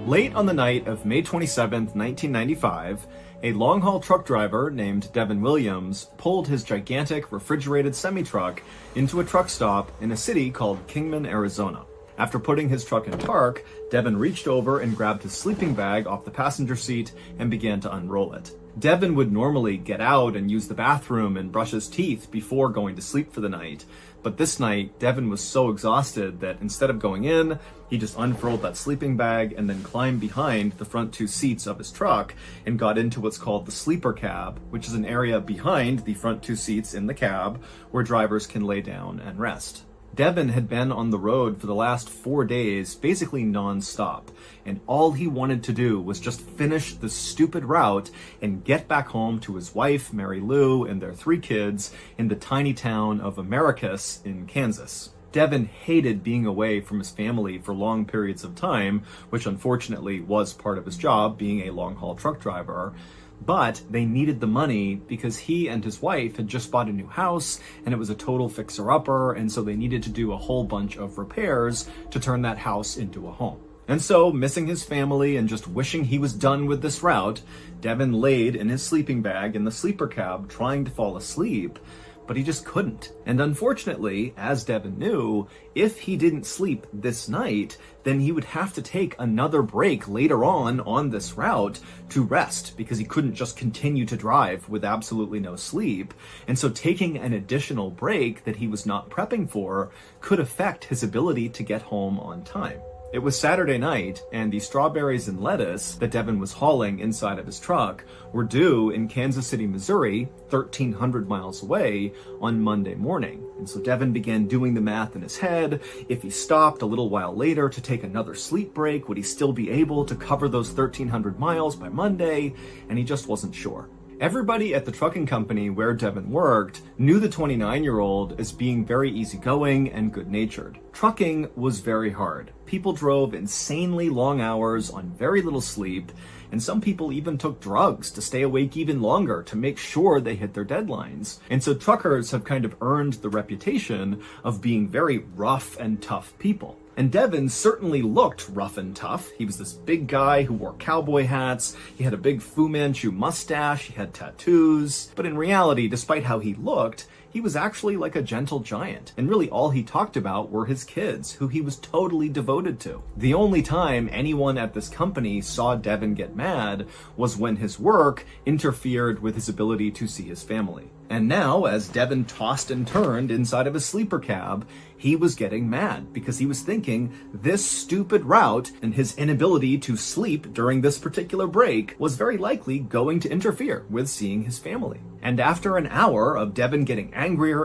Late on the night of May 27th, 1995, a long-haul truck driver named Devin Williams pulled his gigantic refrigerated semi-truck into a truck stop in a city called Kingman, Arizona. After putting his truck in park, Devin reached over and grabbed his sleeping bag off the passenger seat and began to unroll it. Devin would normally get out and use the bathroom and brush his teeth before going to sleep for the night, but this night, Devin was so exhausted that instead of going in, he just unfurled that sleeping bag and then climbed behind the front two seats of his truck and got into what's called the sleeper cab, which is an area behind the front two seats in the cab where drivers can lay down and rest. Devin had been on the road for the last 4 days, basically non-stop, and all he wanted to do was just finish the stupid route and get back home to his wife, Mary Lou, and their 3 kids in the tiny town of Americus in Kansas. Devin hated being away from his family for long periods of time, which unfortunately was part of his job, being a long-haul truck driver. But they needed the money because he and his wife had just bought a new house and it was a total fixer-upper, and so they needed to do a whole bunch of repairs to turn that house into a home. And so, missing his family and just wishing he was done with this route, Devin laid in his sleeping bag in the sleeper cab trying to fall asleep, but he just couldn't. And unfortunately, as Devin knew, if he didn't sleep this night, then he would have to take another break later on this route to rest, because he couldn't just continue to drive with absolutely no sleep. And so taking an additional break that he was not prepping for could affect his ability to get home on time. It was Saturday night, and the strawberries and lettuce that Devin was hauling inside of his truck were due in Kansas City, Missouri, 1,300 miles away, on Monday morning. And so Devin began doing the math in his head. If he stopped a little while later to take another sleep break, would he still be able to cover those 1,300 miles by Monday? And he just wasn't sure. Everybody at the trucking company where Devin worked knew the 29-year-old as being very easygoing and good-natured. Trucking was very hard. People drove insanely long hours on very little sleep, and some people even took drugs to stay awake even longer to make sure they hit their deadlines. And so truckers have kind of earned the reputation of being very rough and tough people. And Devin certainly looked rough and tough. He was this big guy who wore cowboy hats, he had a big Fu Manchu mustache, he had tattoos. But in reality, despite how he looked, he was actually like a gentle giant. And really all he talked about were his kids, who he was totally devoted to. The only time anyone at this company saw Devin get mad was when his work interfered with his ability to see his family. And now, as Devin tossed and turned inside of his sleeper cab, he was getting mad because he was thinking this stupid route and his inability to sleep during this particular break was very likely going to interfere with seeing his family. And after an hour of Devin getting angrier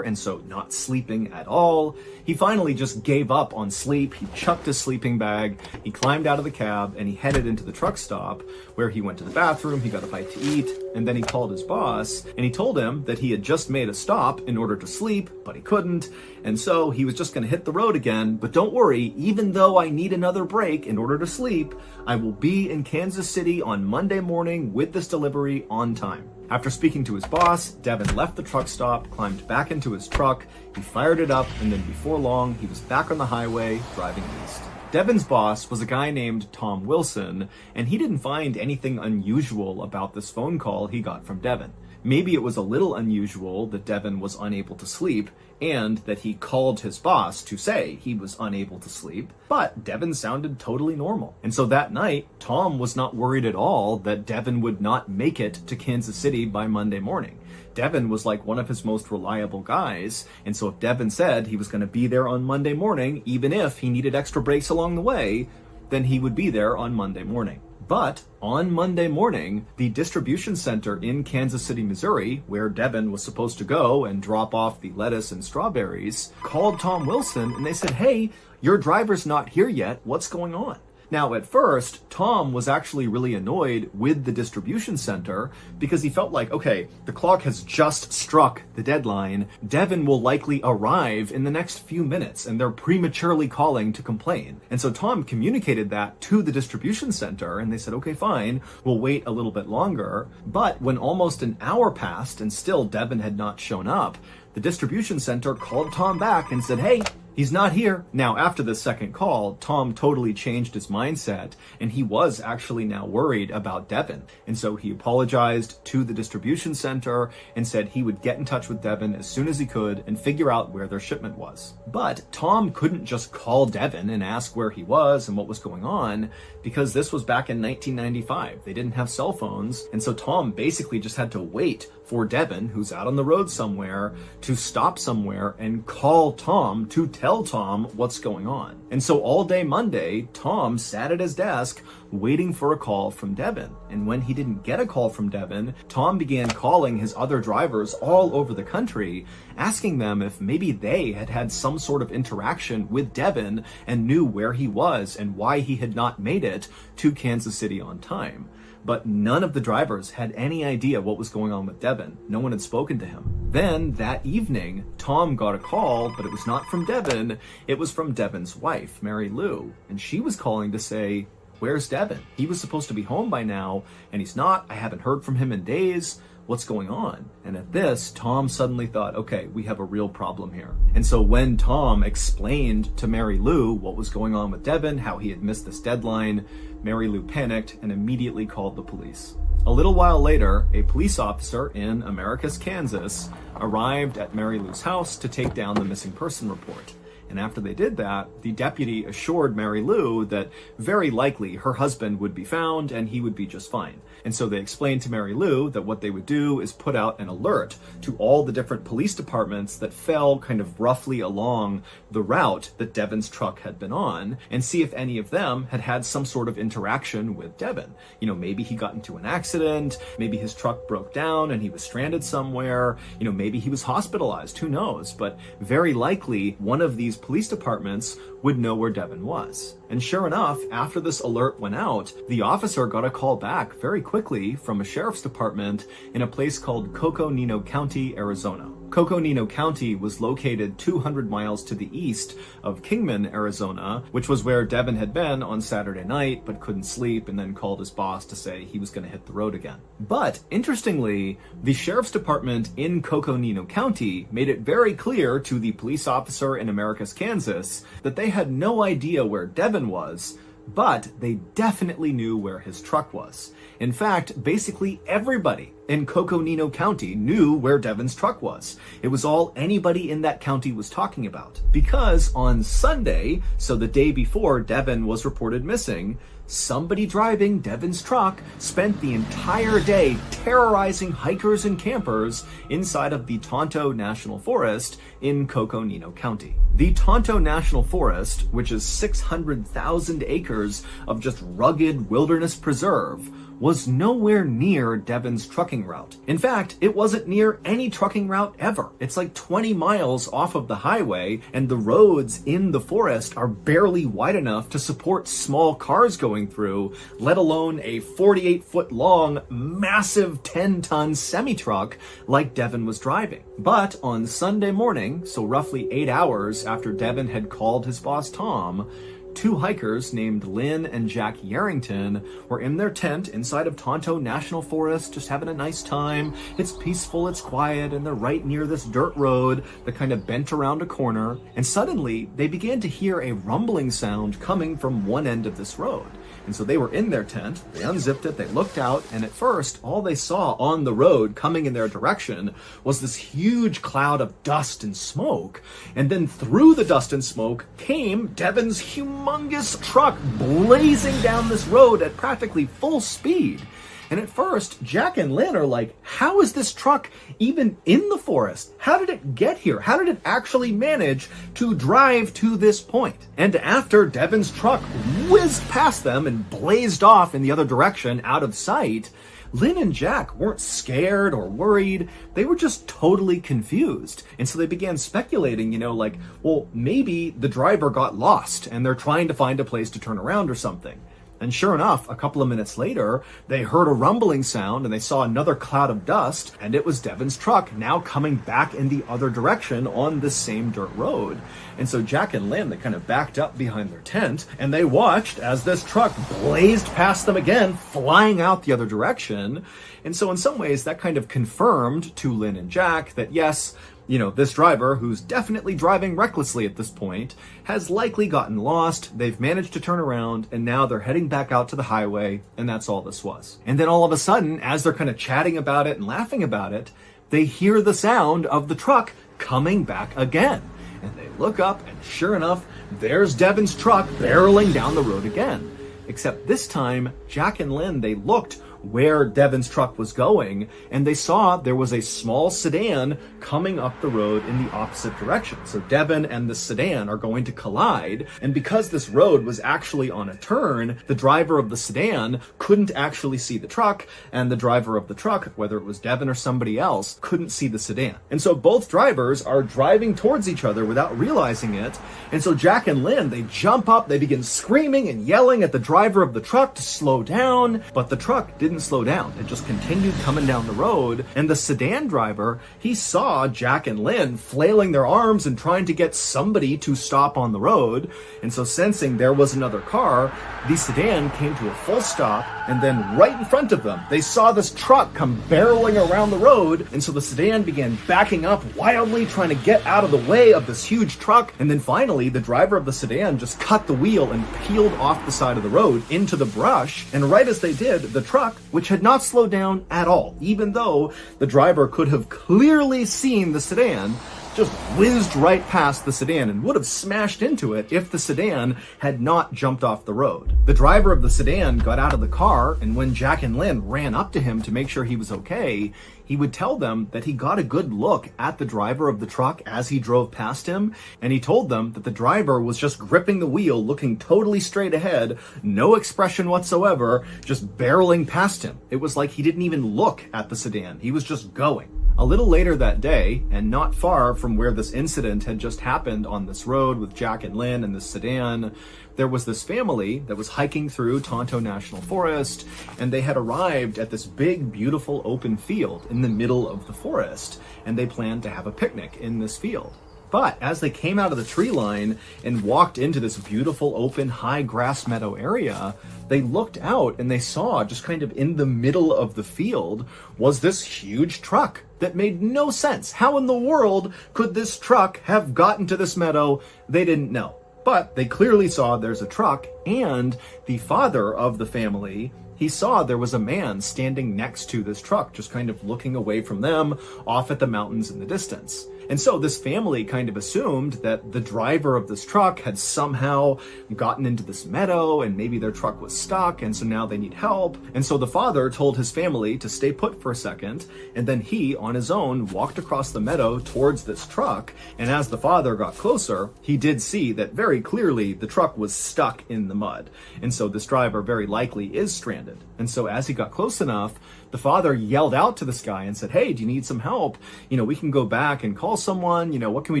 and so not sleeping at all, he finally just gave up on sleep. He chucked his sleeping bag, he climbed out of the cab, and he headed into the truck stop where he went to the bathroom, he got a bite to eat, and then he called his boss and he told him that he had just made a stop in order to sleep, but he couldn't, and so he was just going to hit the road again. But don't worry, even though I need another break in order to sleep, I will be in Kansas City on Monday morning with this delivery on time. After speaking to his boss, Devin left the truck stop, climbed back into his truck, he fired it up, and then before long, he was back on the highway driving east. Devin's boss was a guy named Tom Wilson, and he didn't find anything unusual about this phone call he got from Devin. Maybe it was a little unusual that Devin was unable to sleep and that he called his boss to say he was unable to sleep, but Devin sounded totally normal. And so that night, Tom was not worried at all that Devin would not make it to Kansas City by Monday morning. Devin was like one of his most reliable guys, and so if Devin said he was going to be there on Monday morning, even if he needed extra breaks along the way, then he would be there on Monday morning. But on Monday morning, the distribution center in Kansas City, Missouri, where Devin was supposed to go and drop off the lettuce and strawberries, called Tom Wilson and they said, "Hey, your driver's not here yet. What's going on?" Now, at first, Tom was actually really annoyed with the distribution center because he felt like, okay, the clock has just struck the deadline. Devin will likely arrive in the next few minutes, and they're prematurely calling to complain. And so Tom communicated that to the distribution center, and they said, okay, fine, we'll wait a little bit longer. But when almost an hour passed and still Devin had not shown up, the distribution center called Tom back and said, hey, He's not here. Now, after the second call, Tom totally changed his mindset, and he was actually now worried about Devin. And so he apologized to the distribution center and said he would get in touch with Devin as soon as he could and figure out where their shipment was. But Tom couldn't just call Devin and ask where he was and what was going on, because this was back in 1995. They didn't have cell phones, and so Tom basically just had to wait for Devin, who's out on the road somewhere, to stop somewhere and call Tom to tell Tom what's going on. And so all day Monday, Tom sat at his desk waiting for a call from Devin. And when he didn't get a call from Devin, Tom began calling his other drivers all over the country, asking them if maybe they had had some sort of interaction with Devin and knew where he was and why he had not made it to Kansas City on time. But none of the drivers had any idea what was going on with Devin. No one had spoken to him. Then that evening, Tom got a call, but it was not from Devin. It was from Devin's wife, Mary Lou. And she was calling to say, "Where's Devin? He was supposed to be home by now, and he's not. I haven't heard from him in days. What's going on?" And at this, Tom suddenly thought, okay, we have a real problem here. And so when Tom explained to Mary Lou what was going on with Devin, how he had missed this deadline, Mary Lou panicked and immediately called the police. A little while later, a police officer in Americus, Kansas, arrived at Mary Lou's house to take down the missing person report. And after they did that, the deputy assured Mary Lou that very likely her husband would be found and he would be just fine. And so they explained to Mary Lou that what they would do is put out an alert to all the different police departments that fell kind of roughly along the route that Devin's truck had been on, and see if any of them had had some sort of interaction with Devin. You know, maybe he got into an accident, maybe his truck broke down and he was stranded somewhere, you know, maybe he was hospitalized, who knows? But very likely one of these police departments would know where Devin was. And sure enough, after this alert went out, the officer got a call back very quickly from a sheriff's department in a place called Coconino County, Arizona. Coconino County was located 200 miles to the east of Kingman, Arizona, which was where Devin had been on Saturday night but couldn't sleep and then called his boss to say he was going to hit the road again. But interestingly, the sheriff's department in Coconino County made it very clear to the police officer in Americus, Kansas, that they had no idea where Devin was, but they definitely knew where his truck was. In fact, basically everybody in Coconino County knew where Devin's truck was. It was all anybody in that county was talking about. Because on Sunday, so the day before Devin was reported missing, somebody driving Devin's truck spent the entire day terrorizing hikers and campers inside of the Tonto National Forest in Coconino County. The Tonto National Forest, which is 600,000 acres of just rugged wilderness preserve, was nowhere near Devin's trucking route. In fact, it wasn't near any trucking route ever. It's like 20 miles off of the highway, and the roads in the forest are barely wide enough to support small cars going through, let alone a 48-foot long, massive 10-ton semi-truck like Devin was driving. But on Sunday morning, so roughly 8 hours after Devin had called his boss Tom, two hikers named Lynn and Jack Yarrington were in their tent inside of Tonto National Forest, just having a nice time. It's peaceful, it's quiet, and they're right near this dirt road that kind of bent around a corner. And suddenly, they began to hear a rumbling sound coming from one end of this road. And so they were in their tent, they unzipped it, they looked out, and at first, all they saw on the road coming in their direction was this huge cloud of dust and smoke. And then through the dust and smoke came Devin's humongous truck blazing down this road at practically full speed. And at first, Jack and Lynn are like, how is this truck even in the forest? How did it get here? How did it actually manage to drive to this point? And after Devin's truck whizzed past them and blazed off in the other direction out of sight, Lynn and Jack weren't scared or worried. They were just totally confused. And so they began speculating, like, well, maybe the driver got lost and they're trying to find a place to turn around or something. And sure enough, a couple of minutes later, they heard a rumbling sound and they saw another cloud of dust, and it was Devin's truck now coming back in the other direction on the same dirt road. And so Jack and Lynn, they kind of backed up behind their tent and they watched as this truck blazed past them again, flying out the other direction. And so in some ways that kind of confirmed to Lynn and Jack that yes, This driver, who's definitely driving recklessly at this point, has likely gotten lost, they've managed to turn around, and now they're heading back out to the highway, and that's all this was. And then all of a sudden, as they're kind of chatting about it and laughing about it, they hear the sound of the truck coming back again. And they look up, and sure enough, there's Devin's truck barreling down the road again. Except this time, Jack and Lynn, they looked where Devin's truck was going, and they saw there was a small sedan coming up the road in the opposite direction. So Devin and the sedan are going to collide, and because this road was actually on a turn, the driver of the sedan couldn't actually see the truck, and the driver of the truck, whether it was Devin or somebody else, couldn't see the sedan. And so both drivers are driving towards each other without realizing it, and so Jack and Lynn, they jump up, they begin screaming and yelling at the driver of the truck to slow down, but the truck didn't slow down. It just continued coming down the road, and the sedan driver, he saw Jack and Lynn flailing their arms and trying to get somebody to stop on the road, and so sensing there was another car, the sedan came to a full stop, and then right in front of them, they saw this truck come barreling around the road, and so the sedan began backing up wildly, trying to get out of the way of this huge truck, and then finally, the driver of the sedan just cut the wheel and peeled off the side of the road into the brush, and right as they did, the truck, which had not slowed down at all, even though the driver could have clearly seen the sedan, just whizzed right past the sedan and would have smashed into it if the sedan had not jumped off the road. The driver of the sedan got out of the car, and when Jack and Lynn ran up to him to make sure he was okay, he would tell them that he got a good look at the driver of the truck as he drove past him, and he told them that the driver was just gripping the wheel, looking totally straight ahead, no expression whatsoever, just barreling past him. It was like he didn't even look at the sedan. He was just going. A little later that day, and not far from where this incident had just happened on this road with Jack and Lynn and the sedan, there was this family that was hiking through Tonto National Forest, and they had arrived at this big, beautiful open field in the middle of the forest, and they planned to have a picnic in this field. But as they came out of the tree line and walked into this beautiful open high grass meadow area, they looked out and they saw just kind of in the middle of the field was this huge truck that made no sense. How in the world could this truck have gotten to this meadow? They didn't know. But they clearly saw there's a truck, and the father of the family, he saw there was a man standing next to this truck, just kind of looking away from them off at the mountains in the distance. And so this family kind of assumed that the driver of this truck had somehow gotten into this meadow and maybe their truck was stuck, and so now they need help. And so the father told his family to stay put for a second, and then he, on his own, walked across the meadow towards this truck. And as the father got closer, he did see that very clearly the truck was stuck in the mud. And so this driver very likely is stranded. And so as he got close enough, the father yelled out to this guy and said, "Hey, do you need some help? We can go back and call someone, what can we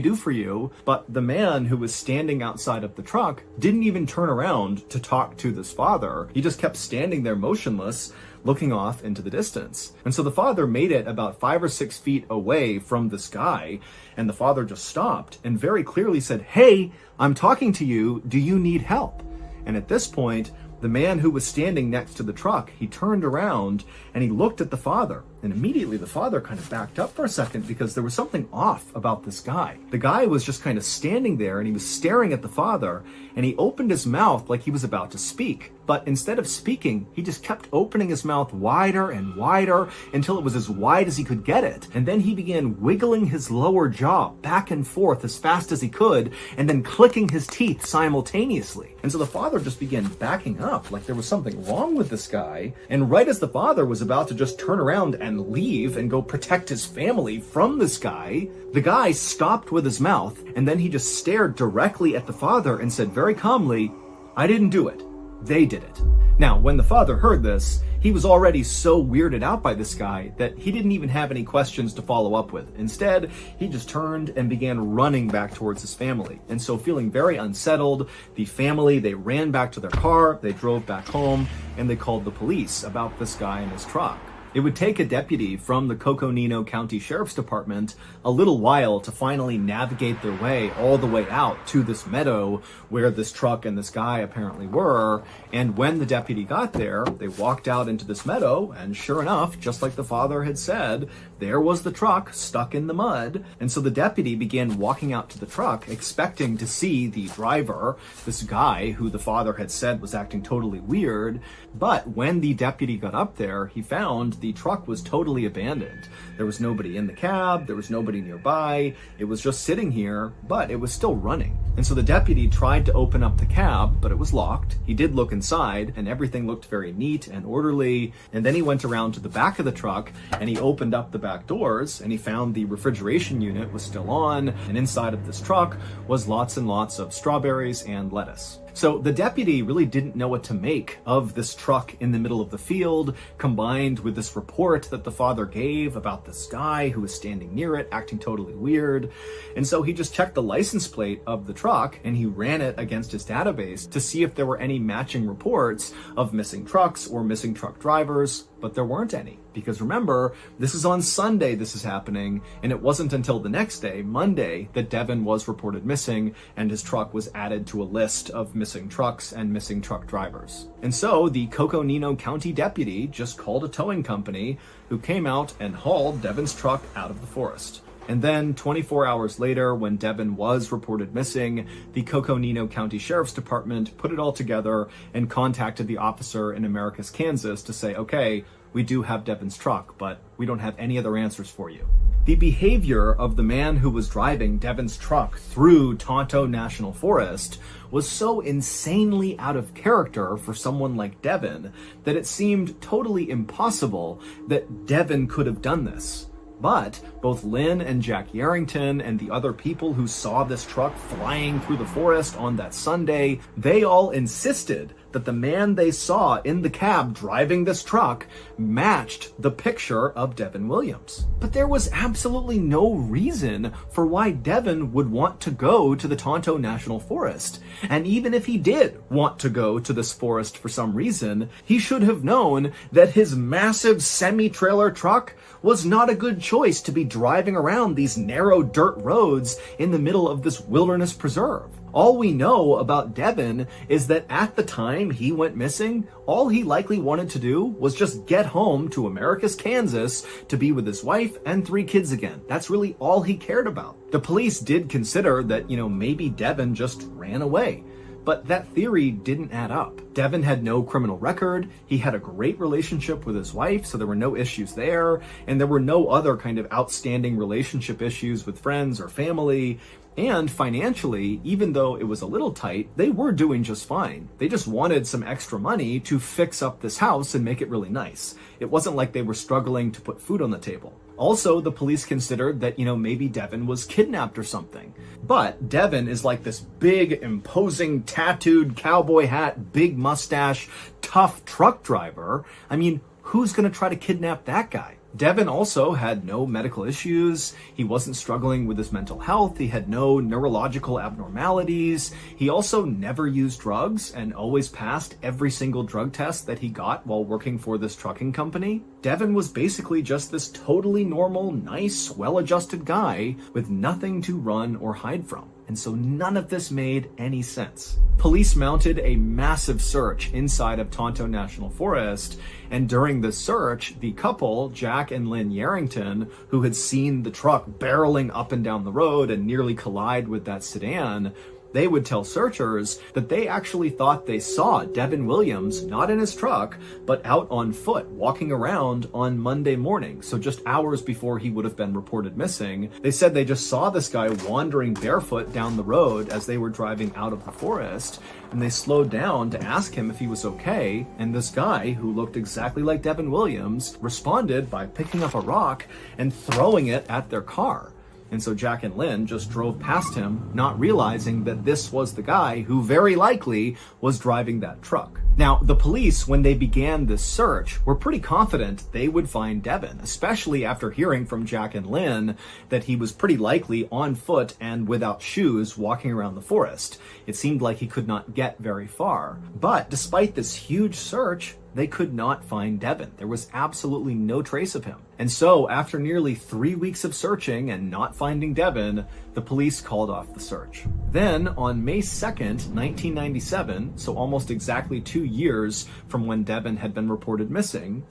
do for you?" But the man who was standing outside of the truck didn't even turn around to talk to this father. He just kept standing there motionless, looking off into the distance. And so the father made it about 5 or 6 feet away from this guy, and the father just stopped and very clearly said, "Hey, I'm talking to you. Do you need help?" And at this point, the man who was standing next to the truck, he turned around and he looked at the father. And immediately the father kind of backed up for a second because there was something off about this guy. The guy was just kind of standing there and he was staring at the father, and he opened his mouth like he was about to speak. But instead of speaking, he just kept opening his mouth wider and wider until it was as wide as he could get it. And then he began wiggling his lower jaw back and forth as fast as he could, and then clicking his teeth simultaneously. And so the father just began backing up like there was something wrong with this guy. And right as the father was about to just turn around and leave and go protect his family from this guy, the guy stopped with his mouth, and then he just stared directly at the father and said very calmly, "I didn't do it. They did it." Now, when the father heard this, he was already so weirded out by this guy that he didn't even have any questions to follow up with. Instead, he just turned and began running back towards his family. And so feeling very unsettled, the family, they ran back to their car, they drove back home, and they called the police about this guy and his truck. It would take a deputy from the Coconino County Sheriff's Department a little while to finally navigate their way all the way out to this meadow where this truck and this guy apparently were. And when the deputy got there, they walked out into this meadow, and sure enough, just like the father had said, there was the truck stuck in the mud. And so the deputy began walking out to the truck, expecting to see the driver, this guy who the father had said was acting totally weird. But when the deputy got up there, he found the truck was totally abandoned. There was nobody in the cab, there was nobody nearby, it was just sitting here, but it was still running. And so the deputy tried to open up the cab, but it was locked. He did look inside, and everything looked very neat and orderly. And then he went around to the back of the truck, and he opened up the back doors, and he found the refrigeration unit was still on, and inside of this truck was lots and lots of strawberries and lettuce. So the deputy really didn't know what to make of this truck in the middle of the field, combined with this report that the father gave about this guy who was standing near it, acting totally weird. And so he just checked the license plate of the truck and he ran it against his database to see if there were any matching reports of missing trucks or missing truck drivers, but there weren't any. Because remember, this is on Sunday this is happening, and it wasn't until the next day, Monday, that Devin was reported missing and his truck was added to a list of missing trucks and missing truck drivers. And so the Coconino County deputy just called a towing company who came out and hauled Devin's truck out of the forest. And then 24 hours later, when Devin was reported missing, the Coconino County Sheriff's Department put it all together and contacted the officer in Americus, Kansas to say, okay, we do have Devin's truck, but we don't have any other answers for you. The behavior of the man who was driving Devin's truck through Tonto National Forest was so insanely out of character for someone like Devin that it seemed totally impossible that Devin could have done this. But both Lynn and Jack Yarrington and the other people who saw this truck flying through the forest on that Sunday, they all insisted that the man they saw in the cab driving this truck matched the picture of Devin Williams. But there was absolutely no reason for why Devin would want to go to the Tonto National Forest. And even if he did want to go to this forest for some reason, he should have known that his massive semi-trailer truck was not a good choice to be driving around these narrow dirt roads in the middle of this wilderness preserve. All we know about Devin is that at the time he went missing, all he likely wanted to do was just get home to Americus, Kansas to be with his wife and 3 kids again. That's really all he cared about. The police did consider that, maybe Devin just ran away. But that theory didn't add up. Devin had no criminal record, he had a great relationship with his wife, so there were no issues there, and there were no other kind of outstanding relationship issues with friends or family. And financially, even though it was a little tight, they were doing just fine. They just wanted some extra money to fix up this house and make it really nice. It wasn't like they were struggling to put food on the table. Also, the police considered that, maybe Devin was kidnapped or something. But Devin is like this big, imposing, tattooed cowboy hat, big mustache, tough truck driver. I mean, who's gonna try to kidnap that guy? Devin also had no medical issues, he wasn't struggling with his mental health, he had no neurological abnormalities, he also never used drugs and always passed every single drug test that he got while working for this trucking company. Devin was basically just this totally normal, nice, well-adjusted guy with nothing to run or hide from. And so none of this made any sense. Police mounted a massive search inside of Tonto National Forest, and during the search, the couple, Jack and Lynn Yarrington, who had seen the truck barreling up and down the road and nearly collide with that sedan, they would tell searchers that they actually thought they saw Devin Williams, not in his truck, but out on foot, walking around on Monday morning, so just hours before he would have been reported missing. They said they just saw this guy wandering barefoot down the road as they were driving out of the forest, and they slowed down to ask him if he was okay, and this guy, who looked exactly like Devin Williams, responded by picking up a rock and throwing it at their car. And so Jack and Lynn just drove past him, not realizing that this was the guy who very likely was driving that truck. Now, the police, when they began this search, were pretty confident they would find Devin, especially after hearing from Jack and Lynn that he was pretty likely on foot and without shoes walking around the forest. It seemed like he could not get very far. But despite this huge search, they could not find Devin. There was absolutely no trace of him. And so, after nearly 3 weeks of searching and not finding Devin, the police called off the search. Then, on May 2nd, 1997, so almost exactly 2 years from when Devin had been reported missing,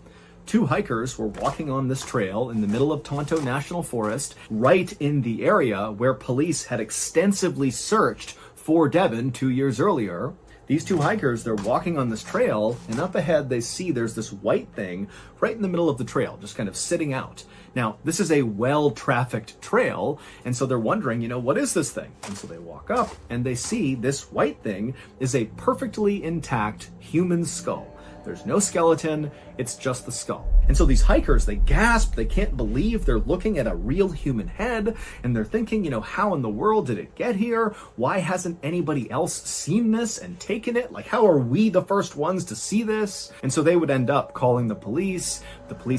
2 hikers were walking on this trail in the middle of Tonto National Forest, right in the area where police had extensively searched for Devin 2 years earlier. These 2 hikers, they're walking on this trail, and up ahead they see there's this white thing right in the middle of the trail, just kind of sitting out. Now, this is a well-trafficked trail, and so they're wondering, what is this thing? And so they walk up, and they see this white thing is a perfectly intact human skull. There's no skeleton, it's just the skull. And so these hikers, they gasp, they can't believe they're looking at a real human head, and they're thinking, how in the world did it get here? Why hasn't anybody else seen this and taken it? Like, how are we the first ones to see this? And so they would end up calling the police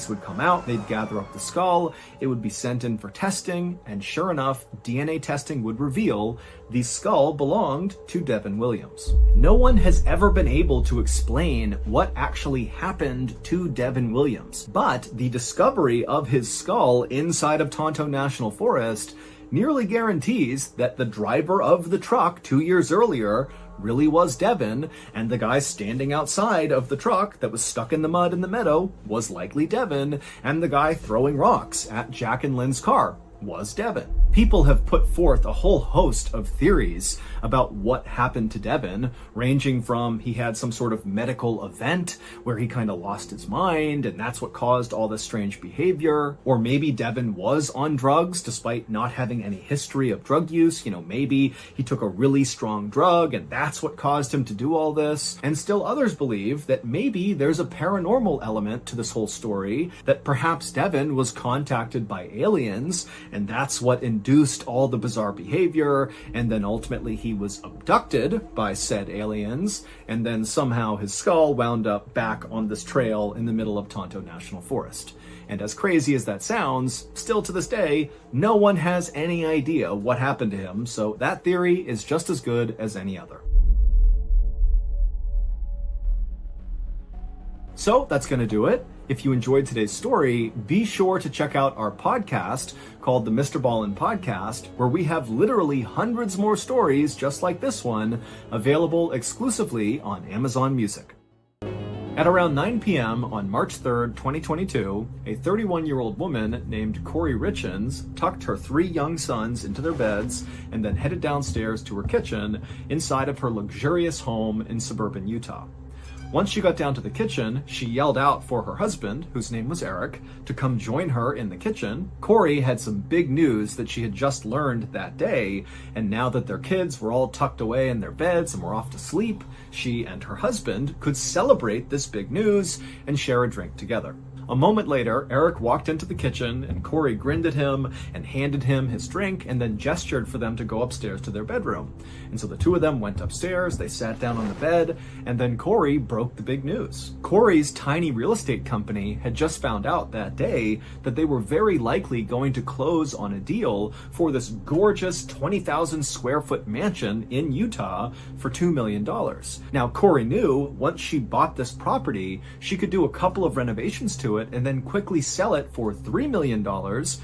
would come out, they'd gather up the skull, it would be sent in for testing, and sure enough, DNA testing would reveal the skull belonged to Devin Williams. No one has ever been able to explain what actually happened to Devin Williams, but the discovery of his skull inside of Tonto National Forest nearly guarantees that the driver of the truck 2 years earlier really was Devin, and the guy standing outside of the truck that was stuck in the mud in the meadow was likely Devin, and the guy throwing rocks at Jack and Lynn's car was Devin. People have put forth a whole host of theories about what happened to Devin, ranging from he had some sort of medical event where he kind of lost his mind and that's what caused all this strange behavior, or maybe Devin was on drugs despite not having any history of drug use. Maybe he took a really strong drug and that's what caused him to do all this. And still others believe that maybe there's a paranormal element to this whole story, that perhaps Devin was contacted by aliens and that's what induced all the bizarre behavior, and then ultimately he was abducted by said aliens, and then somehow his skull wound up back on this trail in the middle of Tonto National Forest. And as crazy as that sounds, still to this day, no one has any idea what happened to him, so that theory is just as good as any other. So that's going to do it. If you enjoyed today's story, be sure to check out our podcast called the MrBallen Podcast, where we have literally hundreds more stories just like this one available exclusively on Amazon Music. At around 9 p.m. on March 3rd, 2022, a 31-year-old woman named Corey Richens tucked her 3 young sons into their beds and then headed downstairs to her kitchen inside of her luxurious home in suburban Utah. Once she got down to the kitchen, she yelled out for her husband, whose name was Eric, to come join her in the kitchen. Corey had some big news that she had just learned that day, and now that their kids were all tucked away in their beds and were off to sleep, she and her husband could celebrate this big news and share a drink together. A moment later, Eric walked into the kitchen and Corey grinned at him and handed him his drink and then gestured for them to go upstairs to their bedroom. And so the two of them went upstairs, they sat down on the bed, and then Corey broke the big news. Corey's tiny real estate company had just found out that day that they were very likely going to close on a deal for this gorgeous 20,000 square foot mansion in Utah for $2 million. Now, Corey knew once she bought this property, she could do a couple of renovations to it and then quickly sell it for $3 million,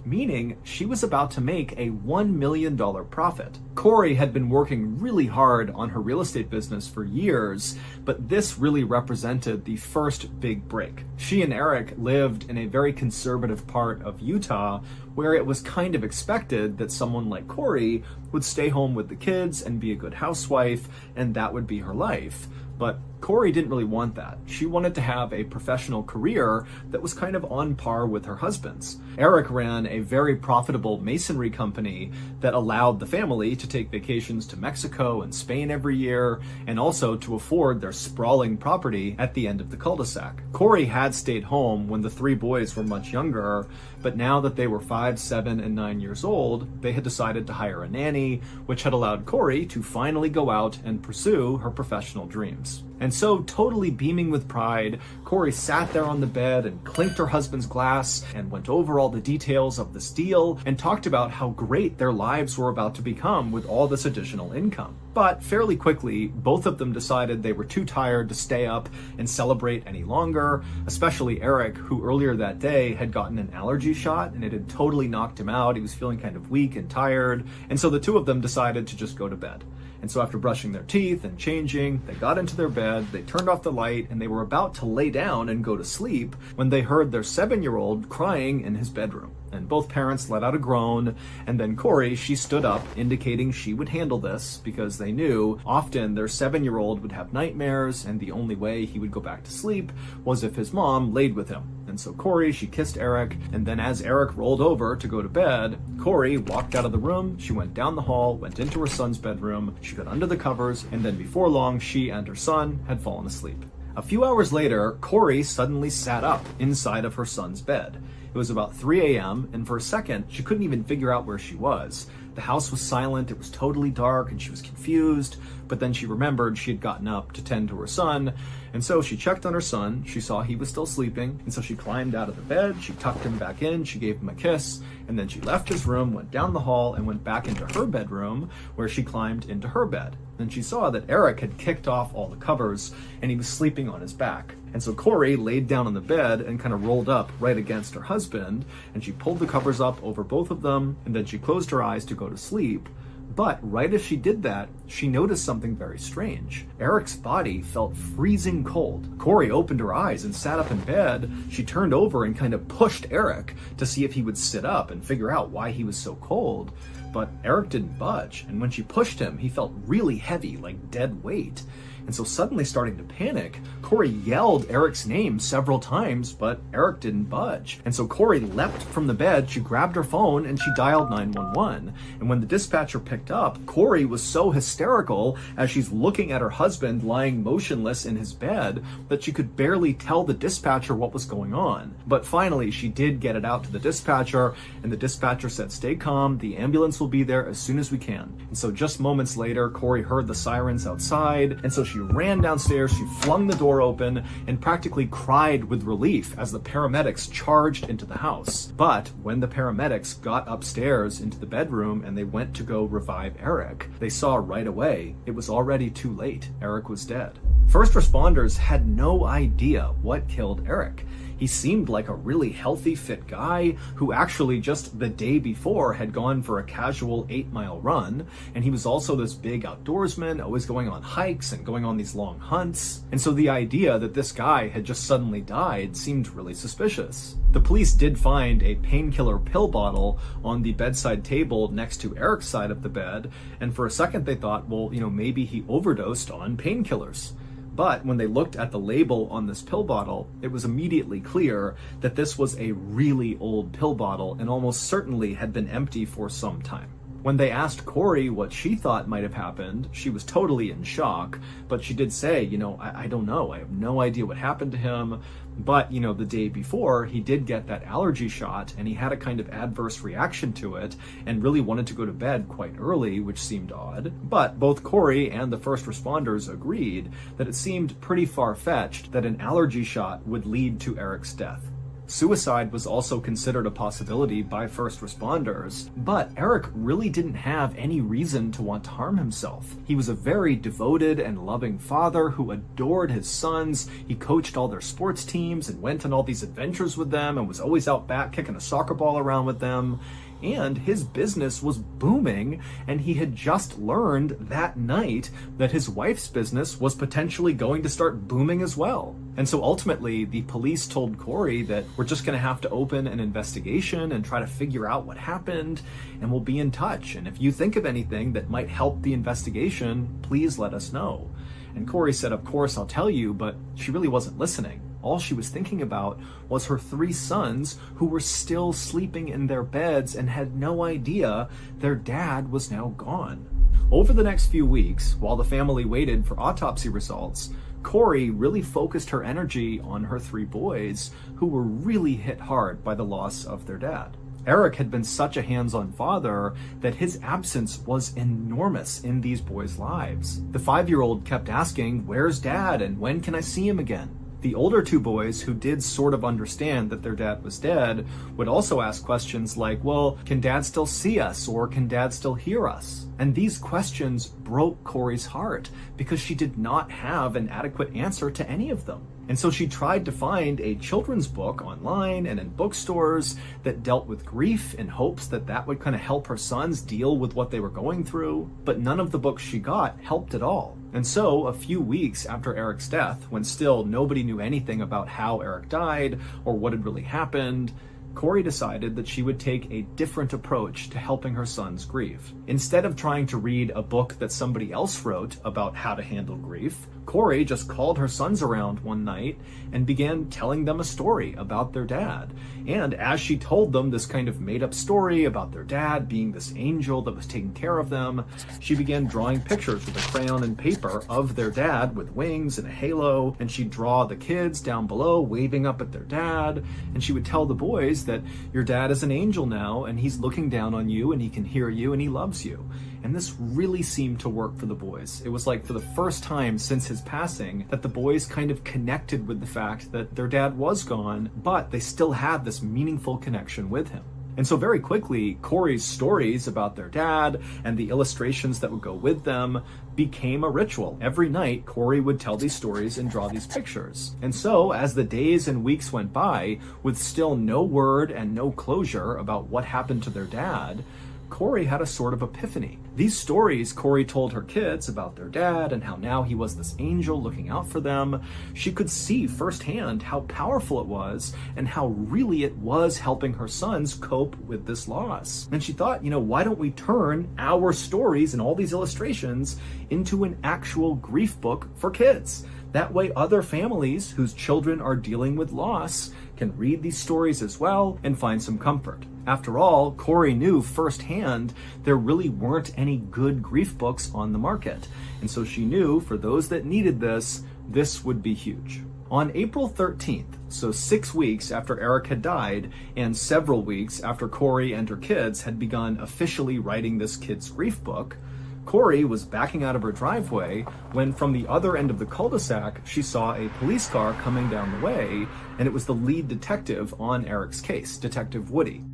meaning she was about to make a $1 million profit. Corey had been working really hard on her real estate business for years, but this really represented the first big break. She and Eric lived in a very conservative part of Utah where it was kind of expected that someone like Corey would stay home with the kids and be a good housewife, and that would be her life. But Corey didn't really want that. She wanted to have a professional career that was kind of on par with her husband's. Eric ran a very profitable masonry company that allowed the family to take vacations to Mexico and Spain every year, and also to afford their sprawling property at the end of the cul-de-sac. Corey had stayed home when the 3 boys were much younger, but now that they were 5, 7, and 9 years old, they had decided to hire a nanny, which had allowed Corey to finally go out and pursue her professional dreams. And so, totally beaming with pride, Corey sat there on the bed and clinked her husband's glass and went over all the details of this deal and talked about how great their lives were about to become with all this additional income. But fairly quickly, both of them decided they were too tired to stay up and celebrate any longer, especially Eric, who earlier that day had gotten an allergy shot and it had totally knocked him out. He was feeling kind of weak and tired, and so the two of them decided to just go to bed. And so after brushing their teeth and changing, they got into their bed, they turned off the light, and they were about to lay down and go to sleep when they heard their 7-year-old crying in his bedroom. And both parents let out a groan, and then Corey, she stood up, indicating she would handle this because they knew often their 7-year-old would have nightmares, and the only way he would go back to sleep was if his mom laid with him. And so Corey, she kissed Eric, and then as Eric rolled over to go to bed, Corey walked out of the room, she went down the hall, went into her son's bedroom, she got under the covers, and then before long, she and her son had fallen asleep. A few hours later, Corey suddenly sat up inside of her son's bed. It was about 3 a.m., and for a second, she couldn't even figure out where she was. The house was silent, it was totally dark, and she was confused, but then she remembered she had gotten up to tend to her son, and so she checked on her son, she saw he was still sleeping, and so she climbed out of the bed, she tucked him back in, she gave him a kiss, and then she left his room, went down the hall, and went back into her bedroom, where she climbed into her bed. Then she saw that Eric had kicked off all the covers, and he was sleeping on his back. And so Corey laid down on the bed and kind of rolled up right against her husband, and she pulled the covers up over both of them, and then she closed her eyes to go to sleep. But right as she did that, she noticed something very strange. Eric's body felt freezing cold. Corey opened her eyes and sat up in bed. She turned over and kind of pushed Eric to see if he would sit up and figure out why he was so cold. But Eric didn't budge, and when she pushed him, he felt really heavy, like dead weight. And so suddenly starting to panic, Corey yelled Eric's name several times, but Eric didn't budge. And so Corey leapt from the bed, she grabbed her phone, and she dialed 911. And when the dispatcher picked up, Corey was so hysterical as she's looking at her husband lying motionless in his bed that she could barely tell the dispatcher what was going on. But finally, she did get it out to the dispatcher, and the dispatcher said, "Stay calm, the ambulance will be there as soon as we can." And so just moments later, Corey heard the sirens outside, and so she ran downstairs, she flung the door open, and practically cried with relief as the paramedics charged into the house. But when the paramedics got upstairs into the bedroom and they went to go revive Eric, they saw right away it was already too late. Eric was dead. First responders had no idea what killed Eric. He seemed like a really healthy, fit guy who actually just the day before had gone for a casual 8-mile run, and he was also this big outdoorsman, always going on hikes and going on these long hunts. And so the idea that this guy had just suddenly died seemed really suspicious. The police did find a painkiller pill bottle on the bedside table next to Eric's side of the bed, and for a second they thought, well, maybe he overdosed on painkillers. But when they looked at the label on this pill bottle, it was immediately clear that this was a really old pill bottle and almost certainly had been empty for some time. When they asked Corey what she thought might have happened, she was totally in shock, but she did say, I don't know. I have no idea what happened to him. But, the day before, he did get that allergy shot and he had a kind of adverse reaction to it and really wanted to go to bed quite early, which seemed odd. But both Corey and the first responders agreed that it seemed pretty far-fetched that an allergy shot would lead to Eric's death. Suicide was also considered a possibility by first responders, but Eric really didn't have any reason to want to harm himself. He was a very devoted and loving father who adored his sons. He coached all their sports teams and went on all these adventures with them and was always out back kicking a soccer ball around with them. And his business was booming, and he had just learned that night that his wife's business was potentially going to start booming as well. And so ultimately, the police told Corey that we're just going to have to open an investigation and try to figure out what happened, and we'll be in touch. And if you think of anything that might help the investigation, please let us know. And Corey said, of course, I'll tell you, but she really wasn't listening. All she was thinking about was her 3 sons who were still sleeping in their beds and had no idea their dad was now gone. Over the next few weeks, while the family waited for autopsy results, Corey really focused her energy on her 3 boys who were really hit hard by the loss of their dad. Eric had been such a hands-on father that his absence was enormous in these boys' lives. The 5-year-old kept asking, "Where's Dad, and when can I see him again?" The older two boys, who did sort of understand that their dad was dead, would also ask questions like, well, can Dad still see us, or can Dad still hear us? And these questions broke Corey's heart because she did not have an adequate answer to any of them. And so she tried to find a children's book online and in bookstores that dealt with grief in hopes that that would kind of help her sons deal with what they were going through. But none of the books she got helped at all. And so a few weeks after Eric's death, when still nobody knew anything about how Eric died or what had really happened, Corey decided that she would take a different approach to helping her sons grieve. Instead of trying to read a book that somebody else wrote about how to handle grief, Corey just called her sons around one night and began telling them a story about their dad. And as she told them this kind of made-up story about their dad being this angel that was taking care of them, she began drawing pictures with a crayon and paper of their dad with wings and a halo, and she'd draw the kids down below waving up at their dad, and she would tell the boys that your dad is an angel now, and he's looking down on you, and he can hear you, and he loves you. And this really seemed to work for the boys. It was like for the first time since his passing that the boys kind of connected with the fact that their dad was gone, but they still had this meaningful connection with him. And so very quickly, Corey's stories about their dad and the illustrations that would go with them became a ritual. Every night, Corey would tell these stories and draw these pictures. And so as the days and weeks went by, with still no word and no closure about what happened to their dad, Corey had a sort of epiphany. These stories Corey told her kids about their dad and how now he was this angel looking out for them, she could see firsthand how powerful it was and how really it was helping her sons cope with this loss. And she thought, why don't we turn our stories and all these illustrations into an actual grief book for kids? That way other families whose children are dealing with loss can read these stories as well and find some comfort. After all, Corey knew firsthand there really weren't any good grief books on the market. And so she knew for those that needed this, this would be huge. On April 13th, so 6 weeks after Eric had died and several weeks after Corey and her kids had begun officially writing this kid's grief book, Corey was backing out of her driveway when from the other end of the cul-de-sac, she saw a police car coming down the way, and it was the lead detective on Eric's case, Detective Woody.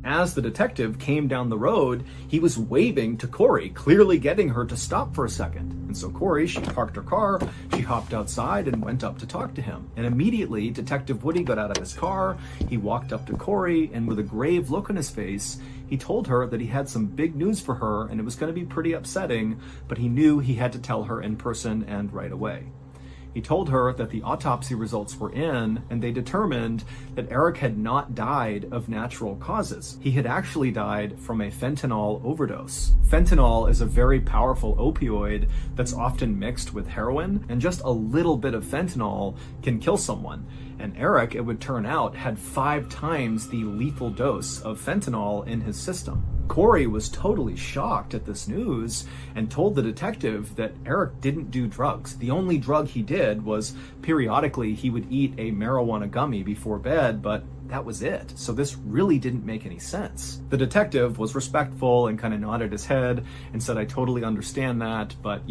As the detective came down the road, he was waving to Corey, clearly getting her to stop for a second. And so Corey, she parked her car, she hopped outside and went up to talk to him. And immediately, Detective Woody got out of his car, he walked up to Corey, and with a grave look on his face, he told her that he had some big news for her and it was going to be pretty upsetting, but he knew he had to tell her in person and right away. He told her that the autopsy results were in, and they determined that Eric had not died of natural causes. He had actually died from a fentanyl overdose. Fentanyl is a very powerful opioid that's often mixed with heroin, and just a little bit of fentanyl can kill someone. And Eric, it would turn out, had 5 times the lethal dose of fentanyl in his system. Corey was totally shocked at this news and told the detective that Eric didn't do drugs. The only drug he did was periodically he would eat a marijuana gummy before bed, but that was it. So this really didn't make any sense. The detective was respectful and kind of nodded his head and said, I totally understand that, but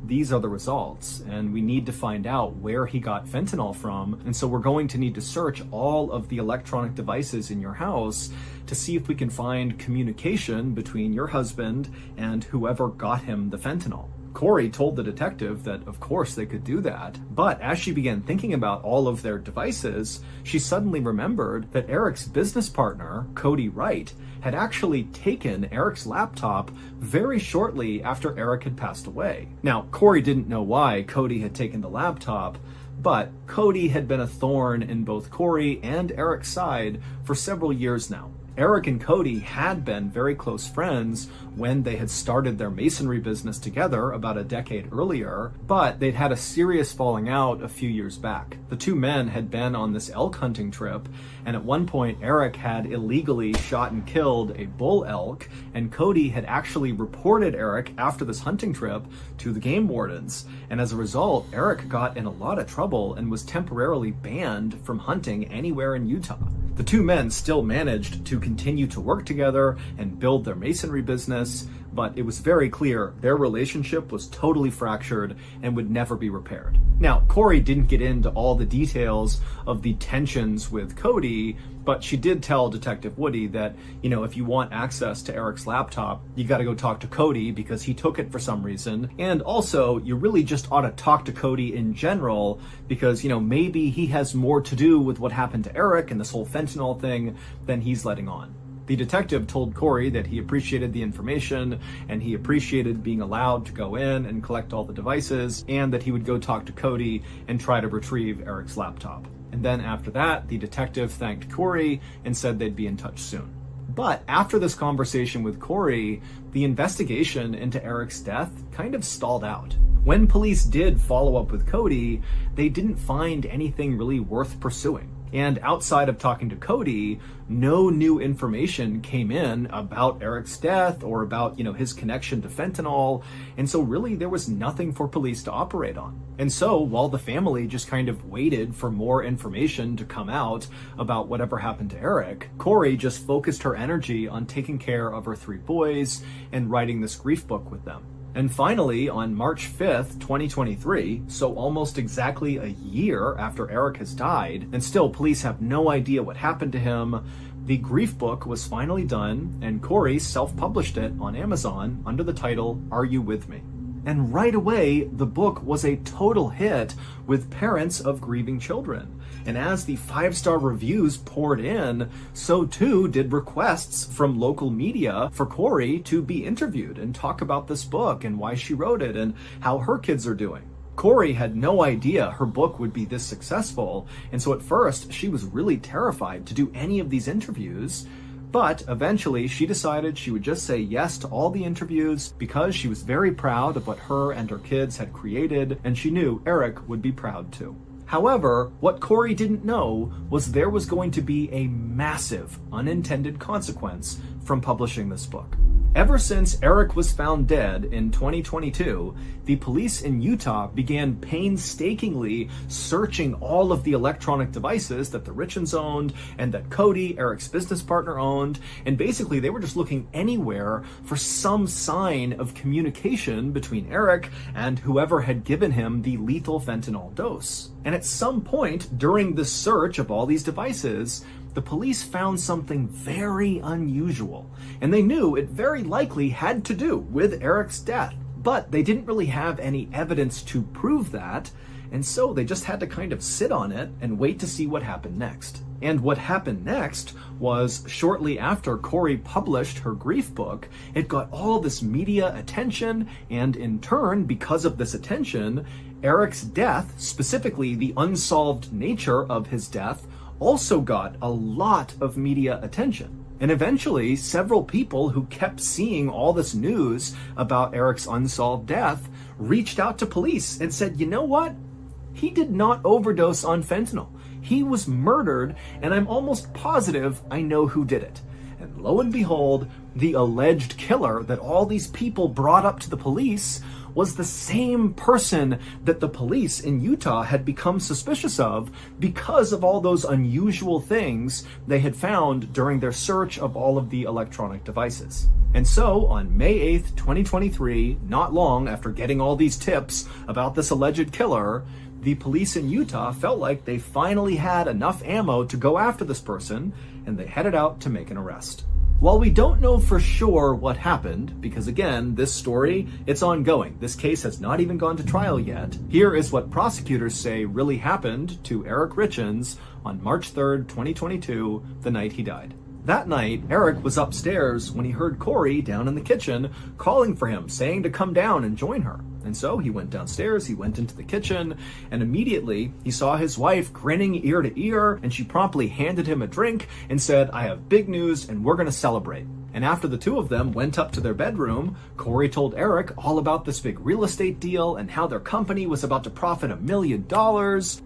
these are the results, and we need to find out where he got fentanyl from. And so we're going to need to search all of the electronic devices in your house to see if we can find communication between your husband and whoever got him the fentanyl. Corey told the detective that of course they could do that, but as she began thinking about all of their devices, she suddenly remembered that Eric's business partner, Cody Wright, had actually taken Eric's laptop very shortly after Eric had passed away. Now, Corey didn't know why Cody had taken the laptop, but Cody had been a thorn in both Corey and Eric's side for several years now. Eric and Cody had been very close friends when they had started their masonry business together about a decade earlier, but they'd had a serious falling out a few years back. The two men had been on this elk hunting trip, and at one point Eric had illegally shot and killed a bull elk, and Cody had actually reported Eric after this hunting trip to the game wardens. And as a result, Eric got in a lot of trouble and was temporarily banned from hunting anywhere in Utah. The two men still managed to continue to work together and build their masonry business, but it was very clear their relationship was totally fractured and would never be repaired. Now, Corey didn't get into all the details of the tensions with Cody, but she did tell Detective Woody that, if you want access to Eric's laptop, you got to go talk to Cody because he took it for some reason. And also, you really just ought to talk to Cody in general because, maybe he has more to do with what happened to Eric and this whole fentanyl thing than he's letting on. The detective told Corey that he appreciated the information and he appreciated being allowed to go in and collect all the devices, and that he would go talk to Cody and try to retrieve Eric's laptop. And then after that, the detective thanked Corey and said they'd be in touch soon. But after this conversation with Corey, the investigation into Eric's death kind of stalled out. When police did follow up with Cody, they didn't find anything really worth pursuing. And outside of talking to Cody, no new information came in about Eric's death or about, his connection to fentanyl. And so really there was nothing for police to operate on. And so while the family just kind of waited for more information to come out about whatever happened to Eric, Corey just focused her energy on taking care of her three boys and writing this grief book with them. And finally, on March 5th, 2023, so almost exactly a year after Eric has died, and still police have no idea what happened to him, the grief book was finally done, and Corey self-published it on Amazon under the title, Are You With Me? And right away, the book was a total hit with parents of grieving children. And as the 5-star reviews poured in, so too did requests from local media for Corey to be interviewed and talk about this book and why she wrote it and how her kids are doing. Corey had no idea her book would be this successful, and so at first she was really terrified to do any of these interviews. But eventually she decided she would just say yes to all the interviews because she was very proud of what her and her kids had created, and she knew Eric would be proud too. However, what Corey didn't know was there was going to be a massive unintended consequence from publishing this book. Ever since Eric was found dead in 2022, the police in Utah began painstakingly searching all of the electronic devices that the Richens owned and that Cody, Eric's business partner, owned. And basically they were just looking anywhere for some sign of communication between Eric and whoever had given him the lethal fentanyl dose. And at some point during the search of all these devices, the police found something very unusual, and they knew it very likely had to do with Eric's death, but they didn't really have any evidence to prove that, and so they just had to kind of sit on it and wait to see what happened next. And what happened next was shortly after Corey published her grief book, it got all this media attention, and in turn, because of this attention, Eric's death, specifically the unsolved nature of his death, also got a lot of media attention. And eventually, several people who kept seeing all this news about Eric's unsolved death reached out to police and said, you know what? He did not overdose on fentanyl. He was murdered, and I'm almost positive I know who did it. And lo and behold, the alleged killer that all these people brought up to the police was the same person that the police in Utah had become suspicious of because of all those unusual things they had found during their search of all of the electronic devices. And so on May 8th, 2023, not long after getting all these tips about this alleged killer, the police in Utah felt like they finally had enough ammo to go after this person, and they headed out to make an arrest. While we don't know for sure what happened, because again, this story, it's ongoing. This case has not even gone to trial yet. Here is what prosecutors say really happened to Eric Richens on March 3rd, 2022, the night he died. That night, Eric was upstairs when he heard Corey down in the kitchen calling for him, saying to come down and join her. And so he went downstairs, he went into the kitchen, and immediately he saw his wife grinning ear to ear, and she promptly handed him a drink and said, "I have big news and we're gonna celebrate." And after the two of them went up to their bedroom, Corey told Eric all about this big real estate deal and how their company was about to profit $1 million.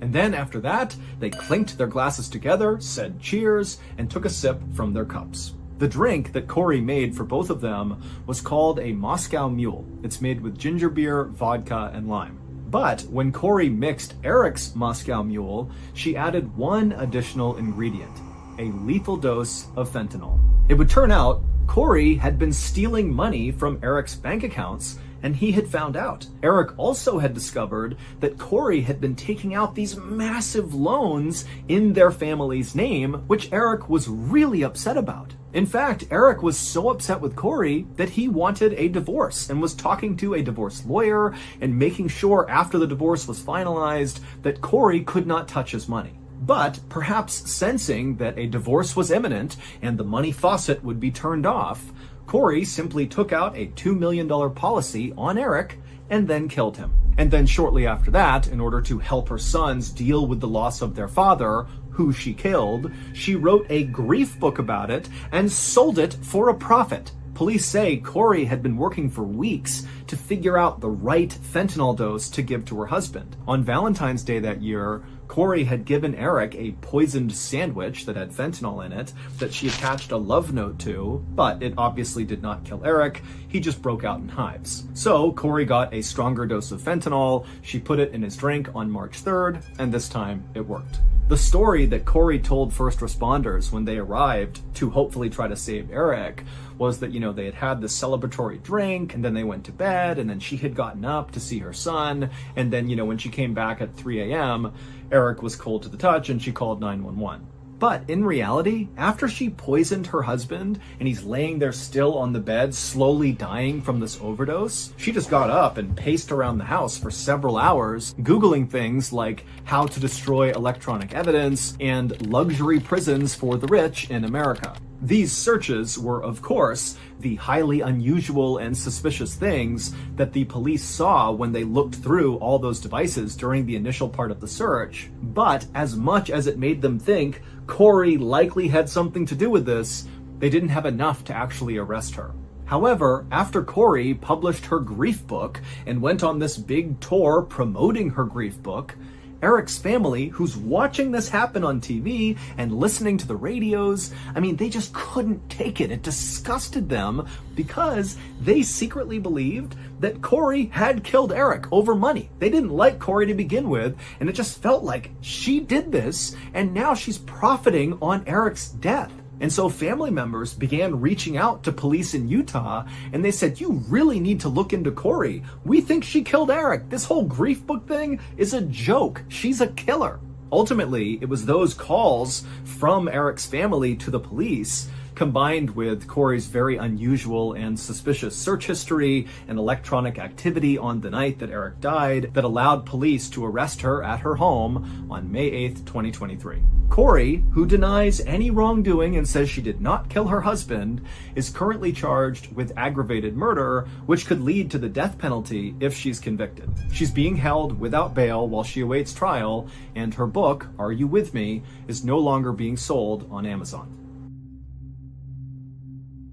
And then after that, they clinked their glasses together, said cheers, and took a sip from their cups. The drink that Corey made for both of them was called a Moscow Mule. It's made with ginger beer, vodka, and lime. But when Corey mixed Eric's Moscow Mule, she added one additional ingredient, a lethal dose of fentanyl. It would turn out Corey had been stealing money from Eric's bank accounts, and he had found out. Eric also had discovered that Corey had been taking out these massive loans in their family's name, which Eric was really upset about. In fact, Eric was so upset with Corey that he wanted a divorce and was talking to a divorce lawyer and making sure after the divorce was finalized that Corey could not touch his money. But perhaps sensing that a divorce was imminent and the money faucet would be turned off, Corey simply took out a $2 million policy on Eric and then killed him. And then shortly after that, in order to help her sons deal with the loss of their father, who she killed, she wrote a grief book about it and sold it for a profit. Police say Corey had been working for weeks to figure out the right fentanyl dose to give to her husband. On Valentine's Day that year, Corey had given Eric a poisoned sandwich that had fentanyl in it that she attached a love note to, but it obviously did not kill Eric. He just broke out in hives. So Corey got a stronger dose of fentanyl, she put it in his drink on March 3rd, and this time it worked. The story that Corey told first responders when they arrived to hopefully try to save Eric was that, they had had this celebratory drink and then they went to bed and then she had gotten up to see her son. And then, when she came back at 3 a.m., Eric was cold to the touch and she called 911. But in reality, after she poisoned her husband and he's laying there still on the bed, slowly dying from this overdose, she just got up and paced around the house for several hours, Googling things like how to destroy electronic evidence and luxury prisons for the rich in America. These searches were, of course, the highly unusual and suspicious things that the police saw when they looked through all those devices during the initial part of the search. But as much as it made them think Corey likely had something to do with this, they didn't have enough to actually arrest her. However, after Corey published her grief book and went on this big tour promoting her grief book, Eric's family, who's watching this happen on TV and listening to the radios, they just couldn't take it. It disgusted them because they secretly believed that Corey had killed Eric over money. They didn't like Corey to begin with, and it just felt like she did this, and now she's profiting on Eric's death. And so family members began reaching out to police in Utah, and they said, "You really need to look into Corey. We think she killed Eric. This whole grief book thing is a joke. She's a killer." Ultimately, it was those calls from Eric's family to the police, combined with Corey's very unusual and suspicious search history and electronic activity on the night that Eric died, that allowed police to arrest her at her home on May 8th, 2023. Corey, who denies any wrongdoing and says she did not kill her husband, is currently charged with aggravated murder, which could lead to the death penalty if she's convicted. She's being held without bail while she awaits trial, and her book, Are You With Me?, is no longer being sold on Amazon.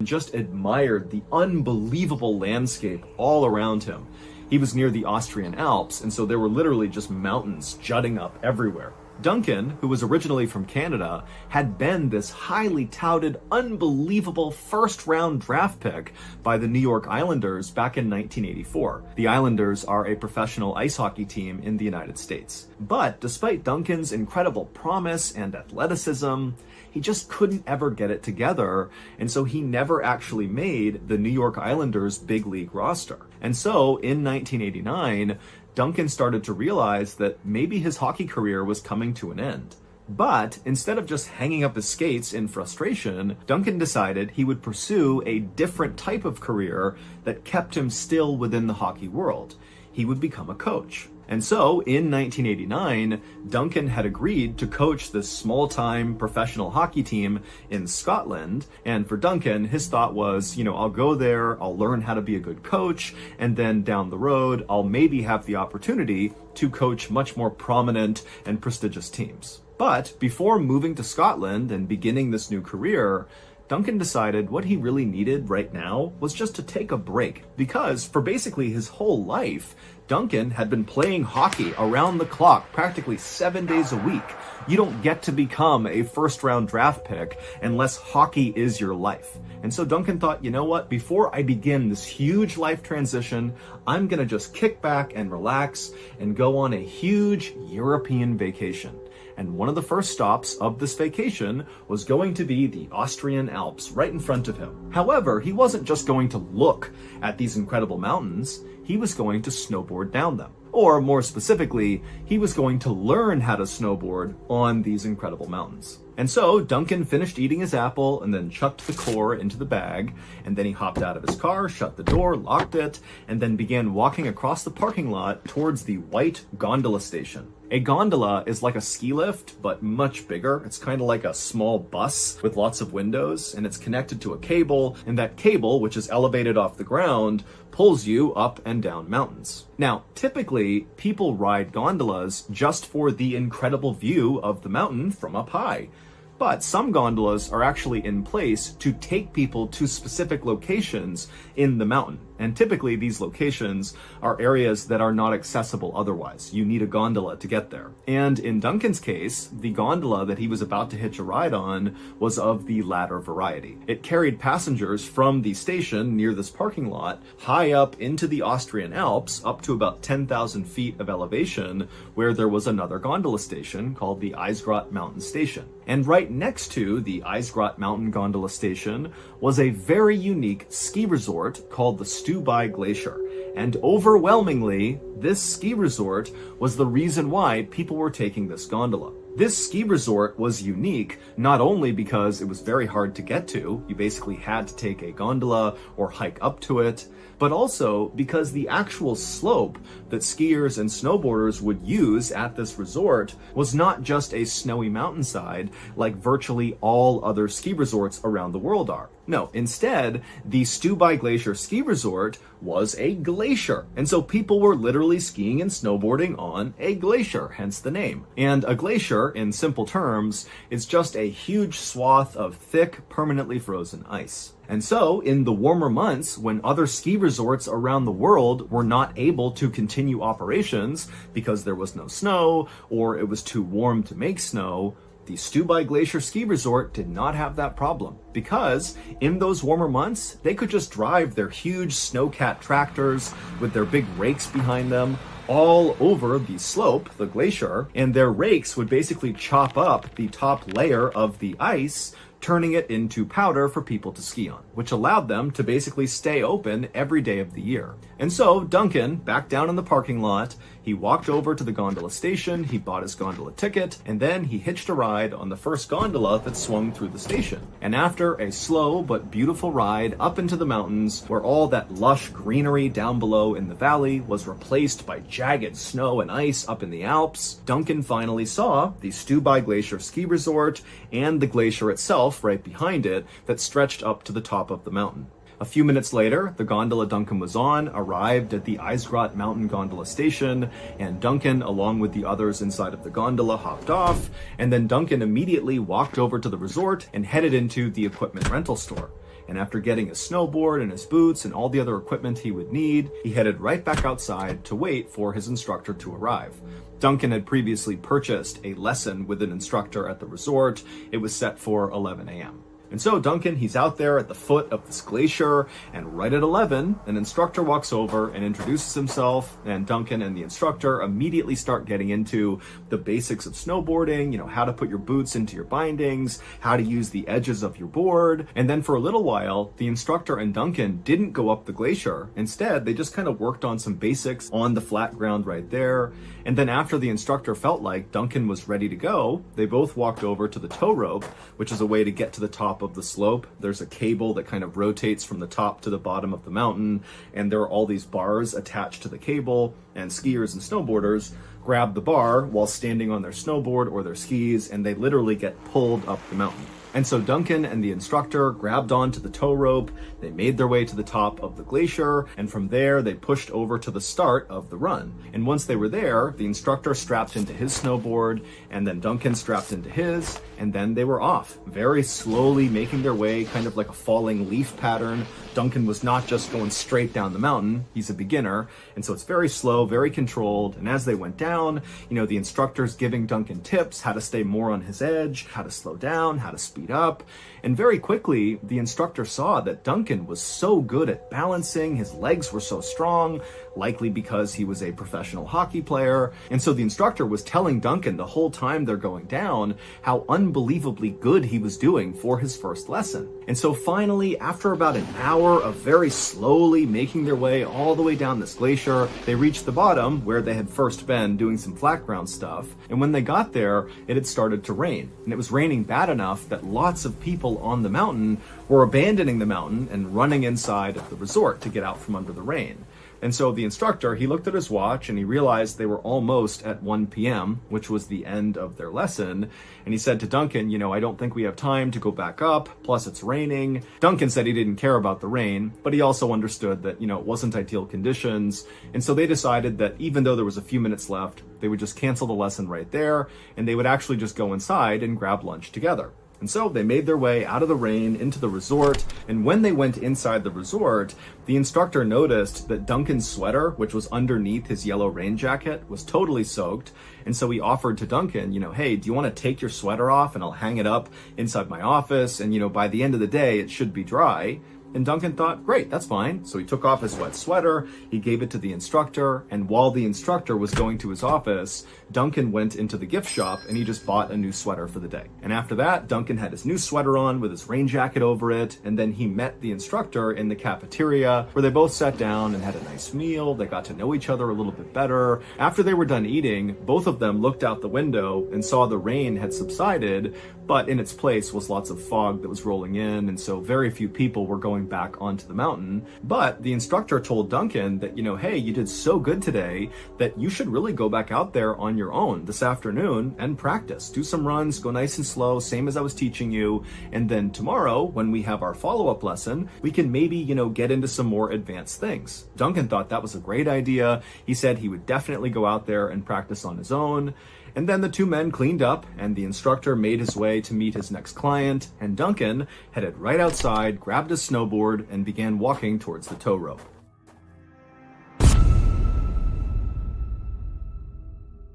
Just admired the unbelievable landscape all around him. He was near the Austrian Alps, and so there were literally just mountains jutting up everywhere. Duncan, who was originally from Canada, had been this highly touted, unbelievable first-round draft pick by the New York Islanders back in 1984. The Islanders are a professional ice hockey team in the United States. But despite Duncan's incredible promise and athleticism, he just couldn't ever get it together, and so he never actually made the New York Islanders' big league roster. And so, in 1989, Duncan started to realize that maybe his hockey career was coming to an end. But instead of just hanging up his skates in frustration, Duncan decided he would pursue a different type of career that kept him still within the hockey world. He would become a coach. And so in 1989, Duncan had agreed to coach this small-time professional hockey team in Scotland. And for Duncan, his thought was, I'll go there, I'll learn how to be a good coach, and then down the road, I'll maybe have the opportunity to coach much more prominent and prestigious teams. But before moving to Scotland and beginning this new career, Duncan decided what he really needed right now was just to take a break, because for basically his whole life, Duncan had been playing hockey around the clock, practically 7 days a week. You don't get to become a first-round draft pick unless hockey is your life. And so Duncan thought, you know what, before I begin this huge life transition, I'm gonna just kick back and relax and go on a huge European vacation. And one of the first stops of this vacation was going to be the Austrian Alps right in front of him. However, he wasn't just going to look at these incredible mountains, he was going to snowboard down them. Or more specifically, he was going to learn how to snowboard on these incredible mountains. And so Duncan finished eating his apple and then chucked the core into the bag, and then he hopped out of his car, shut the door, locked it, and then began walking across the parking lot towards the white gondola station. A gondola is like a ski lift, but much bigger. It's kind of like a small bus with lots of windows, and it's connected to a cable, and that cable, which is elevated off the ground, pulls you up and down mountains. Now, typically, people ride gondolas just for the incredible view of the mountain from up high. But some gondolas are actually in place to take people to specific locations in the mountain. And typically these locations are areas that are not accessible otherwise. You need a gondola to get there. And in Duncan's case, the gondola that he was about to hitch a ride on was of the latter variety. It carried passengers from the station near this parking lot high up into the Austrian Alps, up to about 10,000 feet of elevation, where there was another gondola station called the Eisgrot Mountain Station. And right next to the Eisgrot Mountain Gondola Station was a very unique ski resort called the Stubai Glacier. And overwhelmingly, this ski resort was the reason why people were taking this gondola. This ski resort was unique not only because it was very hard to get to, you basically had to take a gondola or hike up to it, but also because the actual slope that skiers and snowboarders would use at this resort was not just a snowy mountainside like virtually all other ski resorts around the world are. No, instead, the Stubai Glacier ski resort was a glacier. And so people were literally skiing and snowboarding on a glacier, hence the name. And a glacier, in simple terms, is just a huge swath of thick, permanently frozen ice. And so, in the warmer months, when other ski resorts around the world were not able to continue operations because there was no snow or it was too warm to make snow, the Stubai Glacier Ski Resort did not have that problem, because in those warmer months, they could just drive their huge snowcat tractors with their big rakes behind them all over the slope, the glacier, and their rakes would basically chop up the top layer of the ice, turning it into powder for people to ski on, which allowed them to basically stay open every day of the year. And so Duncan, back down in the parking lot, he walked over to the gondola station, he bought his gondola ticket, and then he hitched a ride on the first gondola that swung through the station. And after a slow but beautiful ride up into the mountains, where all that lush greenery down below in the valley was replaced by jagged snow and ice up in the Alps, Duncan finally saw the Stubai Glacier Ski Resort and the glacier itself right behind it that stretched up to the top of the mountain. A few minutes later, the gondola Duncan was on arrived at the Eisgrot Mountain Gondola Station, and Duncan, along with the others inside of the gondola, hopped off, and then Duncan immediately walked over to the resort and headed into the equipment rental store. And after getting his snowboard and his boots and all the other equipment he would need, he headed right back outside to wait for his instructor to arrive. Duncan had previously purchased a lesson with an instructor at the resort. It was set for 11 a.m. And so Duncan, he's out there at the foot of this glacier, and right at 11, an instructor walks over and introduces himself, and Duncan and the instructor immediately start getting into the basics of snowboarding, how to put your boots into your bindings, how to use the edges of your board. And then for a little while, the instructor and Duncan didn't go up the glacier. Instead, they just kind of worked on some basics on the flat ground right there. And then after the instructor felt like Duncan was ready to go, they both walked over to the tow rope, which is a way to get to the top top of the slope, there's a cable that kind of rotates from the top to the bottom of the mountain, and there are all these bars attached to the cable, and skiers and snowboarders grab the bar while standing on their snowboard or their skis, and they literally get pulled up the mountain. And so Duncan and the instructor grabbed onto the tow rope, they made their way to the top of the glacier, and from there they pushed over to the start of the run. And once they were there, the instructor strapped into his snowboard, and then Duncan strapped into his, and then they were off, very slowly making their way, kind of like a falling leaf pattern. Duncan was not just going straight down the mountain, he's a beginner, and so it's very slow, very controlled, and as they went down, the instructor's giving Duncan tips, how to stay more on his edge, how to slow down, how to speed up, and very quickly, the instructor saw that Duncan was so good at balancing, his legs were so strong, likely because he was a professional hockey player, and so the instructor was telling Duncan the whole time they're going down how unbelievably good he was doing for his first lesson. And so finally, after about an hour of very slowly making their way all the way down this glacier, they reached the bottom where they had first been doing some flat ground stuff, and when they got there, it had started to rain, and it was raining bad enough that lots of people on the mountain were abandoning the mountain and running inside of the resort to get out from under the rain. And so the instructor, he looked at his watch and he realized they were almost at 1 p.m., which was the end of their lesson. And he said to Duncan, I don't think we have time to go back up, plus it's raining. Duncan said he didn't care about the rain, but he also understood that, it wasn't ideal conditions. And so they decided that even though there was a few minutes left, they would just cancel the lesson right there, and they would actually just go inside and grab lunch together. And so they made their way out of the rain into the resort, and when they went inside the resort, the instructor noticed that Duncan's sweater, which was underneath his yellow rain jacket, was totally soaked, and so he offered to Duncan, hey, do you want to take your sweater off and I'll hang it up inside my office, and by the end of the day, it should be dry. And Duncan thought, great, that's fine. So he took off his wet sweater, he gave it to the instructor, and while the instructor was going to his office, Duncan went into the gift shop and he just bought a new sweater for the day. And after that, Duncan had his new sweater on with his rain jacket over it, and then he met the instructor in the cafeteria where they both sat down and had a nice meal. They got to know each other a little bit better. After they were done eating, both of them looked out the window and saw the rain had subsided, but in its place was lots of fog that was rolling in, and so very few people were going back onto the mountain. But the instructor told Duncan that, hey, you did so good today that you should really go back out there on your own this afternoon and practice. Do some runs, go nice and slow, same as I was teaching you, and then tomorrow, when we have our follow-up lesson, we can maybe, get into some more advanced things. Duncan thought that was a great idea. He said he would definitely go out there and practice on his own. And then the two men cleaned up, and the instructor made his way to meet his next client, and Duncan headed right outside, grabbed his snowboard, and began walking towards the tow rope.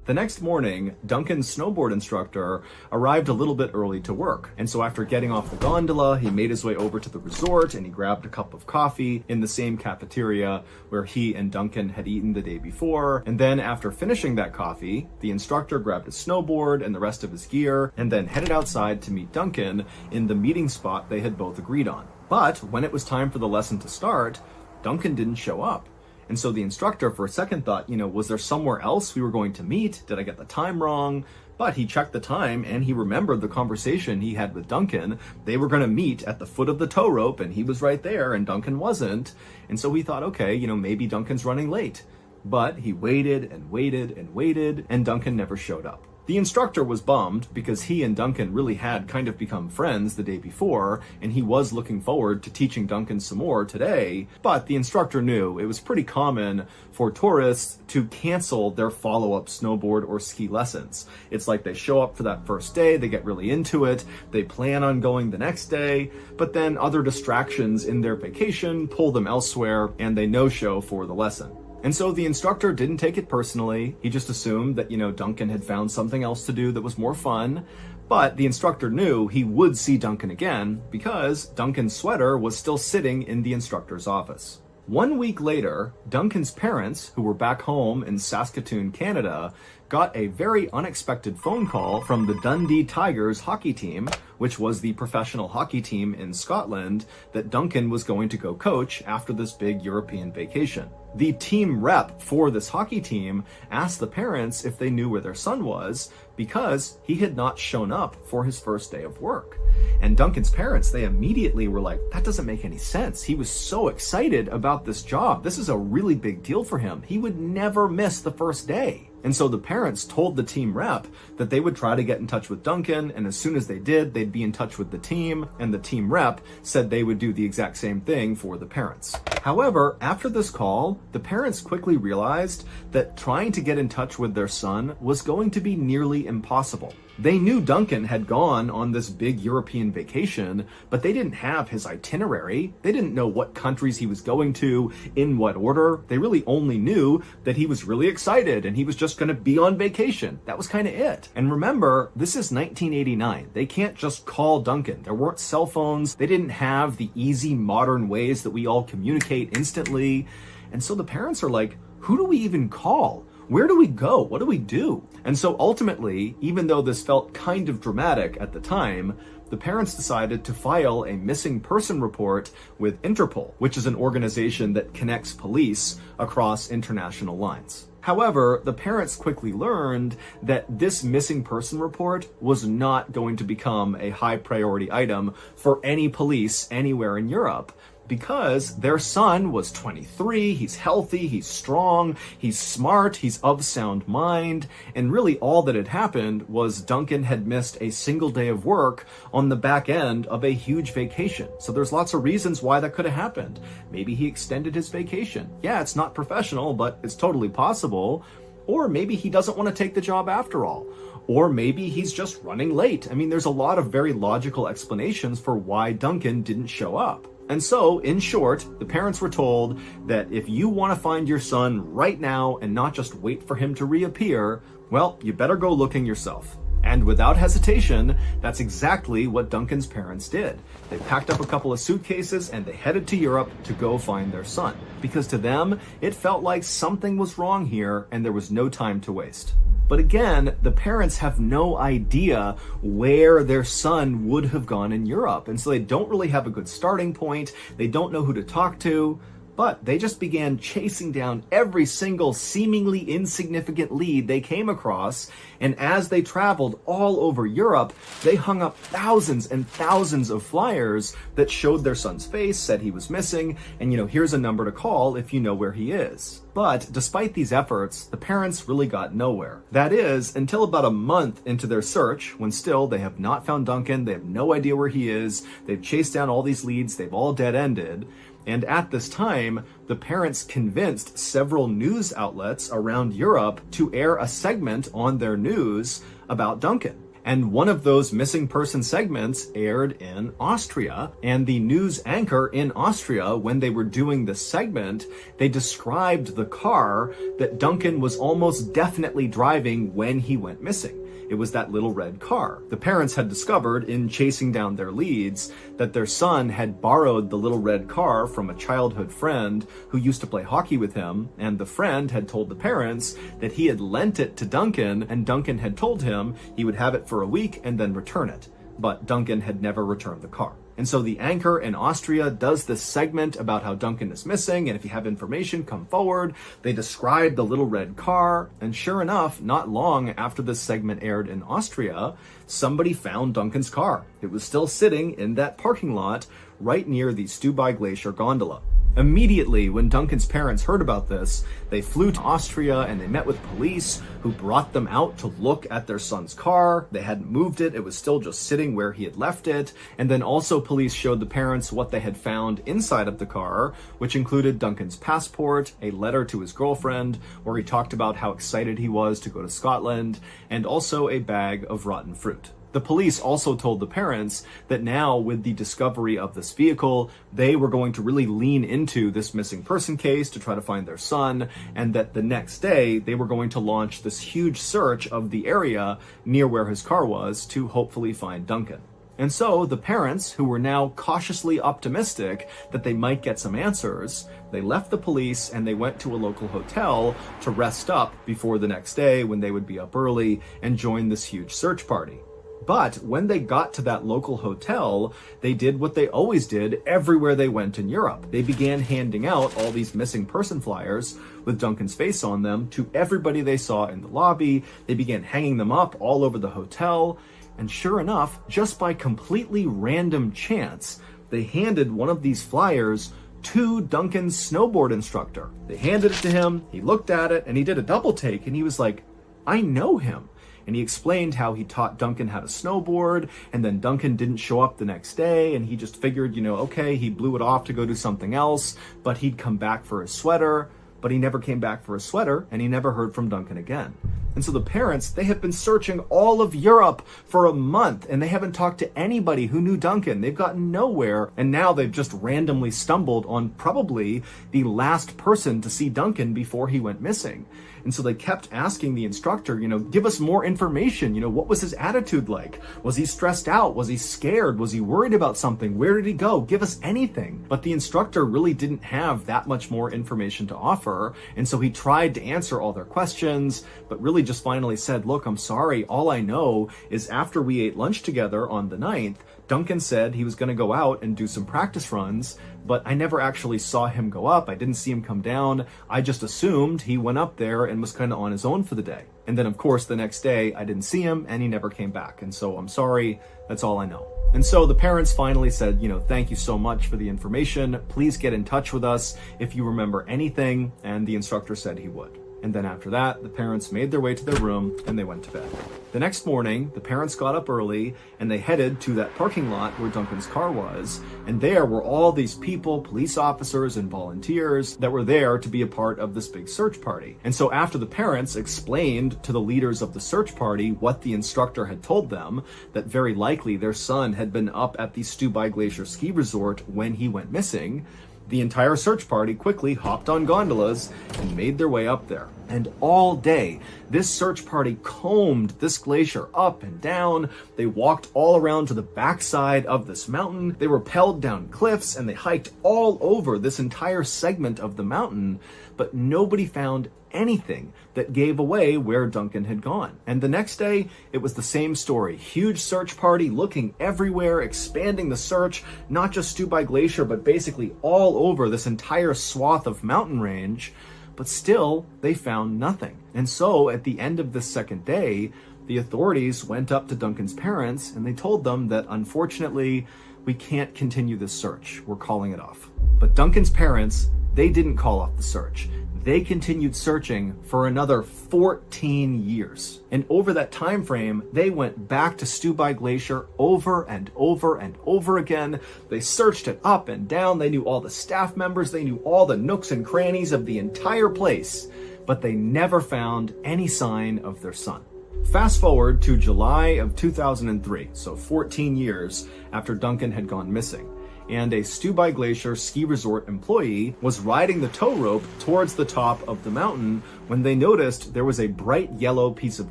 The next morning, Duncan's snowboard instructor arrived a little bit early to work, and so after getting off the gondola, he made his way over to the resort and he grabbed a cup of coffee in the same cafeteria where he and Duncan had eaten the day before. And then after finishing that coffee, the instructor grabbed his snowboard and the rest of his gear and then headed outside to meet Duncan in the meeting spot they had both agreed on. But when it was time for the lesson to start, Duncan didn't show up. And so the instructor, for a second, thought, was there somewhere else we were going to meet? Did I get the time wrong? But he checked the time and he remembered the conversation he had with Duncan. They were going to meet at the foot of the tow rope and he was right there and Duncan wasn't. And so he thought, okay, maybe Duncan's running late. But he waited and waited and waited and Duncan never showed up. The instructor was bummed because he and Duncan really had kind of become friends the day before, and he was looking forward to teaching Duncan some more today, but the instructor knew it was pretty common for tourists to cancel their follow-up snowboard or ski lessons. It's like they show up for that first day, they get really into it, they plan on going the next day, but then other distractions in their vacation pull them elsewhere and they no-show for the lesson. And so the instructor didn't take it personally. He just assumed that, Duncan had found something else to do that was more fun. But the instructor knew he would see Duncan again because Duncan's sweater was still sitting in the instructor's office. 1 week later, Duncan's parents, who were back home in Saskatoon, Canada, got a very unexpected phone call from the Dundee Tigers hockey team, which was the professional hockey team in Scotland that Duncan was going to go coach after this big European vacation. The team rep for this hockey team asked the parents if they knew where their son was because he had not shown up for his first day of work. And Duncan's parents, they immediately were like, that doesn't make any sense. He was so excited about this job. This is a really big deal for him. He would never miss the first day. And so the parents told the team rep that they would try to get in touch with Duncan, and as soon as they did, they'd be in touch with the team, and the team rep said they would do the exact same thing for the parents. However, after this call, the parents quickly realized that trying to get in touch with their son was going to be nearly impossible. They knew Duncan had gone on this big European vacation, but they didn't have his itinerary. They didn't know what countries he was going to, in what order. They really only knew that he was really excited and he was just going to be on vacation. That was kind of it. And remember, this is 1989. They can't just call Duncan. There weren't cell phones. They didn't have the easy modern ways that we all communicate instantly. And so the parents are like, who do we even call? Where do we go? What do we do? And so ultimately, even though this felt kind of dramatic at the time, the parents decided to file a missing person report with Interpol, which is an organization that connects police across international lines. However, the parents quickly learned that this missing person report was not going to become a high priority item for any police anywhere in Europe, because their son was 23, he's healthy, he's strong, he's smart, he's of sound mind, and really all that had happened was Duncan had missed a single day of work on the back end of a huge vacation. So there's lots of reasons why that could have happened. Maybe he extended his vacation. Yeah, it's not professional, but it's totally possible. Or maybe he doesn't want to take the job after all. Or maybe he's just running late. I mean, there's a lot of very logical explanations for why Duncan didn't show up. And so, in short, the parents were told that if you want to find your son right now and not just wait for him to reappear, well, you better go looking yourself. And without hesitation, that's exactly what Duncan's parents did. They packed up a couple of suitcases and they headed to Europe to go find their son. Because to them, it felt like something was wrong here and there was no time to waste. But again, the parents have no idea where their son would have gone in Europe. And so they don't really have a good starting point. They don't know who to talk to. But they just began chasing down every single seemingly insignificant lead they came across. And as they traveled all over Europe, they hung up thousands and thousands of flyers that showed their son's face, said he was missing, and here's a number to call if you know where he is. But despite these efforts, the parents really got nowhere. That is, until about a month into their search, when still they have not found Duncan, they have no idea where he is, they've chased down all these leads, they've all dead-ended. And at this time, the parents convinced several news outlets around Europe to air a segment on their news about Duncan. And one of those missing person segments aired in Austria. And the news anchor in Austria, when they were doing this segment, they described the car that Duncan was almost definitely driving when he went missing. It was that little red car. The parents had discovered in chasing down their leads that their son had borrowed the little red car from a childhood friend who used to play hockey with him, and the friend had told the parents that he had lent it to Duncan, and Duncan had told him he would have it for a week and then return it. But Duncan had never returned the car. And so the anchor in Austria does this segment about how Duncan is missing, and if you have information, come forward. They describe the little red car, and sure enough, not long after this segment aired in Austria, somebody found Duncan's car. It was still sitting in that parking lot right near the Stubai Glacier gondola. Immediately, when Duncan's parents heard about this, they flew to Austria and they met with police who brought them out to look at their son's car. They hadn't moved it. It was still just sitting where he had left it. And then also police showed the parents what they had found inside of the car, which included Duncan's passport, a letter to his girlfriend, where he talked about how excited he was to go to Scotland, and also a bag of rotten fruit. The police also told the parents that now, with the discovery of this vehicle, they were going to really lean into this missing person case to try to find their son, and that the next day they were going to launch this huge search of the area near where his car was to hopefully find Duncan. And so the parents, who were now cautiously optimistic that they might get some answers, they left the police and they went to a local hotel to rest up before the next day when they would be up early and join this huge search party. But when they got to that local hotel, they did what they always did everywhere they went in Europe. They began handing out all these missing person flyers with Duncan's face on them to everybody they saw in the lobby. They began hanging them up all over the hotel. And sure enough, just by completely random chance, they handed one of these flyers to Duncan's snowboard instructor. They handed it to him, he looked at it, and he did a double take, and he was like, I know him. And he explained how he taught Duncan how to snowboard, and then Duncan didn't show up the next day, and he just figured, okay, he blew it off to go do something else, but he'd come back for his sweater. But he never came back for his sweater, and he never heard from Duncan again. And so the parents, they have been searching all of Europe for a month, and they haven't talked to anybody who knew Duncan. They've gotten nowhere, and now they've just randomly stumbled on probably the last person to see Duncan before he went missing. And so they kept asking the instructor, give us more information. What was his attitude like? Was he stressed out? Was he scared? Was he worried about something? Where did he go? Give us anything. But the instructor really didn't have that much more information to offer. And so he tried to answer all their questions, but really just finally said, look, I'm sorry. All I know is after we ate lunch together on the 9th, Duncan said he was going to go out and do some practice runs, but I never actually saw him go up. I didn't see him come down. I just assumed he went up there and was kind of on his own for the day. And then, of course, the next day, I didn't see him and he never came back. And so I'm sorry. That's all I know. And so the parents finally said, thank you so much for the information. Please get in touch with us if you remember anything. And the instructor said he would. And then after that, the parents made their way to their room and they went to bed. The next morning, the parents got up early and they headed to that parking lot where Duncan's car was. And there were all these people, police officers and volunteers that were there to be a part of this big search party. And so after the parents explained to the leaders of the search party what the instructor had told them, that very likely their son had been up at the Stubai Glacier ski resort when he went missing, the entire search party quickly hopped on gondolas and made their way up there. And all day, this search party combed this glacier up and down. They walked all around to the backside of this mountain. They rappelled down cliffs and they hiked all over this entire segment of the mountain, but nobody found anything that gave away where Duncan had gone. And the next day, it was the same story. Huge search party looking everywhere, expanding the search, not just Stubai Glacier, but basically all over this entire swath of mountain range. But still, they found nothing. And so at the end of the second day, the authorities went up to Duncan's parents and they told them that unfortunately, we can't continue this search. We're calling it off. But Duncan's parents, they didn't call off the search. They continued searching for another 14 years. And over that time frame, they went back to Stubai Glacier over and over and over again. They searched it up and down. They knew all the staff members. They knew all the nooks and crannies of the entire place, but they never found any sign of their son. Fast forward to July of 2003, so 14 years after Duncan had gone missing. And a Stubai Glacier ski resort employee was riding the tow rope towards the top of the mountain when they noticed there was a bright yellow piece of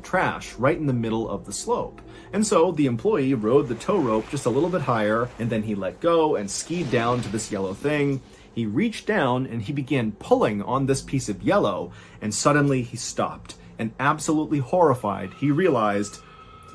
trash right in the middle of the slope. And so the employee rode the tow rope just a little bit higher, and then he let go and skied down to this yellow thing. He reached down and he began pulling on this piece of yellow, and suddenly he stopped. And absolutely horrified, he realized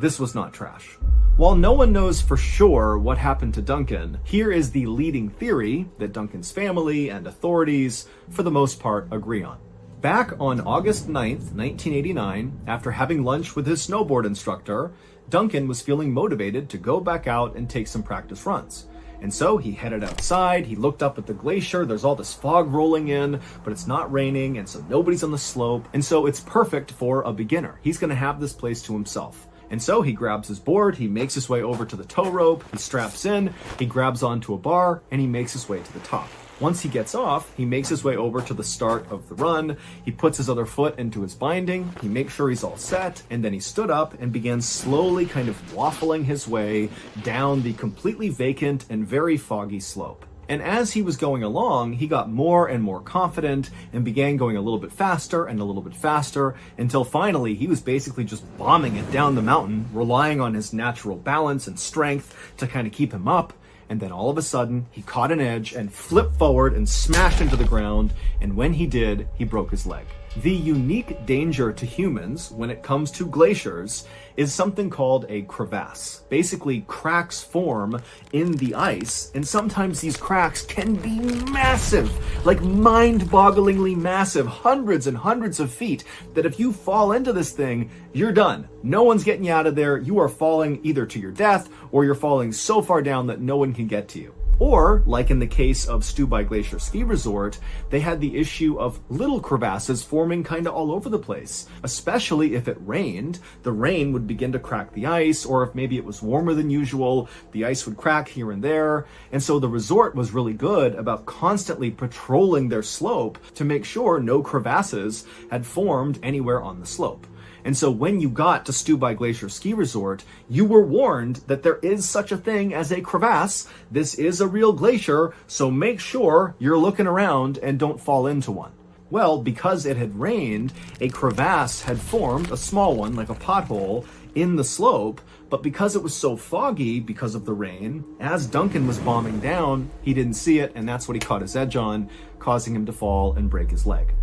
this was not trash. While no one knows for sure what happened to Duncan, here is the leading theory that Duncan's family and authorities, for the most part, agree on. Back on August 9th, 1989, after having lunch with his snowboard instructor, Duncan was feeling motivated to go back out and take some practice runs. And so he headed outside, he looked up at the glacier, there's all this fog rolling in, but it's not raining, and so nobody's on the slope, and so it's perfect for a beginner. He's gonna have this place to himself. And so he grabs his board, he makes his way over to the tow rope, he straps in, he grabs onto a bar, and he makes his way to the top. Once he gets off, he makes his way over to the start of the run, he puts his other foot into his binding, he makes sure he's all set, and then he stood up and began slowly kind of waffling his way down the completely vacant and very foggy slope. And as he was going along, he got more and more confident and began going a little bit faster and a little bit faster until finally he was basically just bombing it down the mountain, relying on his natural balance and strength to kind of keep him up. And then all of a sudden, he caught an edge and flipped forward and smashed into the ground. And when he did, he broke his leg. The unique danger to humans when it comes to glaciers is something called a crevasse. Basically, cracks form in the ice, and sometimes these cracks can be massive, like mind-bogglingly massive, hundreds and hundreds of feet, that if you fall into this thing, you're done. No one's getting you out of there. You are falling either to your death, or you're falling so far down that no one can get to you. Or, like in the case of Stubai Glacier Ski Resort, they had the issue of little crevasses forming kind of all over the place. Especially if it rained, the rain would begin to crack the ice, or if maybe it was warmer than usual, the ice would crack here and there. And so the resort was really good about constantly patrolling their slope to make sure no crevasses had formed anywhere on the slope. And so when you got to Stubai Glacier Ski Resort, you were warned that there is such a thing as a crevasse. This is a real glacier, so make sure you're looking around and don't fall into one. Well, because it had rained, a crevasse had formed, a small one, like a pothole, in the slope, but because it was so foggy because of the rain, as Duncan was bombing down, he didn't see it, and that's what he caught his edge on, causing him to fall and break his leg.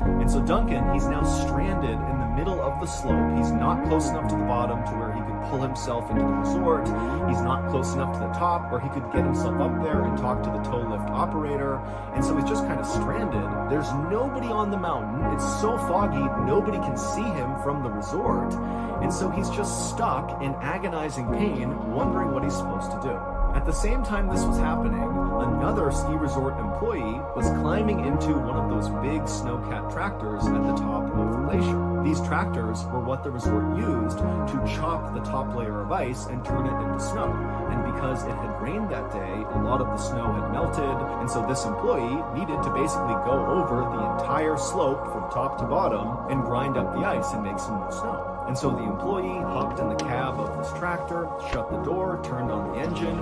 And so Duncan, he's now stranded in the middle of the slope. He's not close enough to the bottom to where he could pull himself into the resort. He's not close enough to the top where he could get himself up there and talk to the tow lift operator. And so he's just kind of stranded. There's nobody on the mountain. It's so foggy, nobody can see him from the resort. And so he's just stuck in agonizing pain, wondering what he's supposed to do. At the same time this was happening, another ski resort employee was climbing into one of those big snowcat tractors at the top of the glacier. These tractors were what the resort used to chop the top layer of ice and turn it into snow. And because it had rained that day, a lot of the snow had melted, and so this employee needed to basically go over the entire slope from top to bottom and grind up the ice and make some new snow. And so the employee hopped in the cab of this tractor, shut the door, turned on the engine,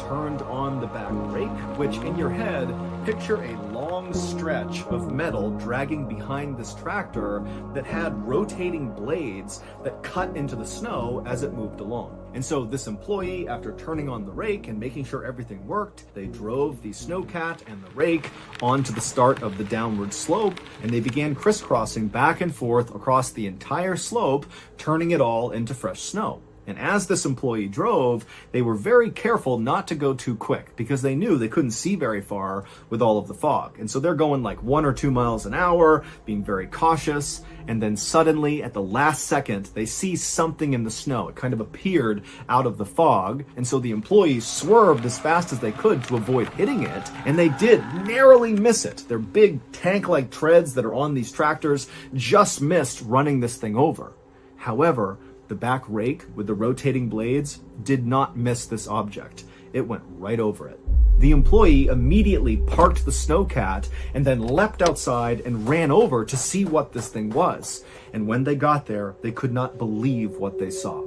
turned on the back brake, which in your head, picture a long stretch of metal dragging behind this tractor that had rotating blades that cut into the snow as it moved along. And so this employee, after turning on the rake and making sure everything worked, they drove the snowcat and the rake onto the start of the downward slope, and they began crisscrossing back and forth across the entire slope, turning it all into fresh snow. And as this employee drove, they were very careful not to go too quick because they knew they couldn't see very far with all of the fog. And so they're going like 1 or 2 miles an hour, being very cautious. And then suddenly at the last second, they see something in the snow. It kind of appeared out of the fog. And so the employees swerved as fast as they could to avoid hitting it. And they did narrowly miss it. Their big tank-like treads that are on these tractors just missed running this thing over. However, the back rake with the rotating blades did not miss this object. It went right over it. The employee immediately parked the snowcat and then leapt outside and ran over to see what this thing was. And when they got there, they could not believe what they saw.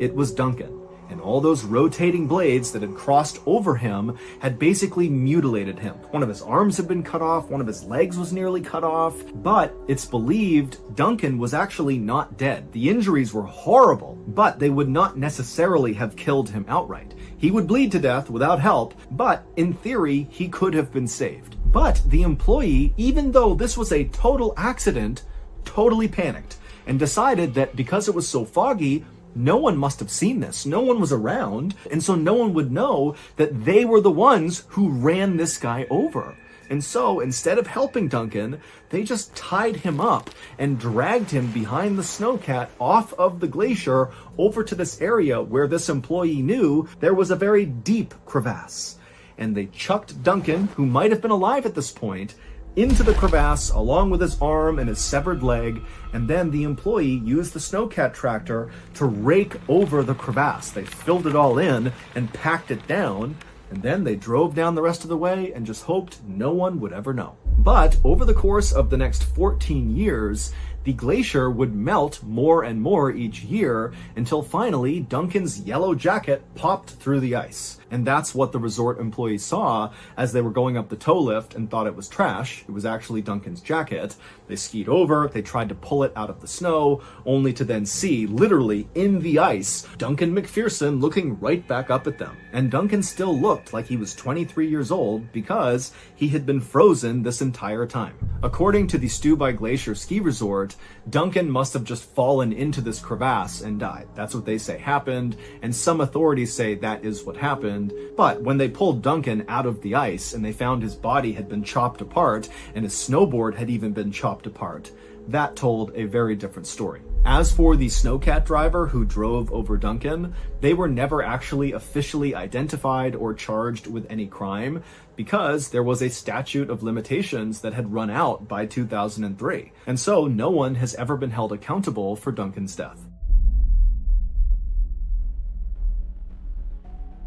It was Duncan. And all those rotating blades that had crossed over him had basically mutilated him. One of his arms had been cut off, one of his legs was nearly cut off, but it's believed Duncan was actually not dead. The injuries were horrible, but they would not necessarily have killed him outright. He would bleed to death without help, but in theory, he could have been saved. But the employee, even though this was a total accident, totally panicked and decided that because it was so foggy, no one must have seen this. No one was around, and so no one would know that they were the ones who ran this guy over. And so instead of helping Duncan, they just tied him up and dragged him behind the snowcat off of the glacier over to this area where this employee knew there was a very deep crevasse. And they chucked Duncan, who might have been alive at this point, into the crevasse along with his arm and his severed leg, and then the employee used the snowcat tractor to rake over the crevasse. They filled it all in and packed it down, and then they drove down the rest of the way and just hoped no one would ever know. But over the course of the next 14 years, the glacier would melt more and more each year until finally Duncan's yellow jacket popped through the ice. And that's what the resort employees saw as they were going up the tow lift and thought it was trash. It was actually Duncan's jacket. They skied over, they tried to pull it out of the snow, only to then see, literally in the ice, Duncan McPherson looking right back up at them. And Duncan still looked like he was 23 years old because he had been frozen this entire time. According to the Stubai Glacier Ski Resort, Duncan must have just fallen into this crevasse and died. That's what they say happened, and some authorities say that is what happened. But when they pulled Duncan out of the ice and they found his body had been chopped apart and his snowboard had even been chopped apart, that told a very different story. As for the snowcat driver who drove over Duncan, they were never actually officially identified or charged with any crime because there was a statute of limitations that had run out by 2003. And so no one has ever been held accountable for Duncan's death.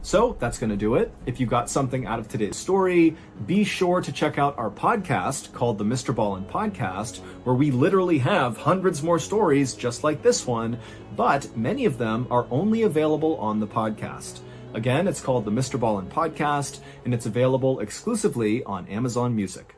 So that's going to do it. If you got something out of today's story, be sure to check out our podcast called the MrBallen Podcast, where we literally have hundreds more stories just like this one, but many of them are only available on the podcast. Again, it's called the MrBallen Podcast, and it's available exclusively on Amazon Music.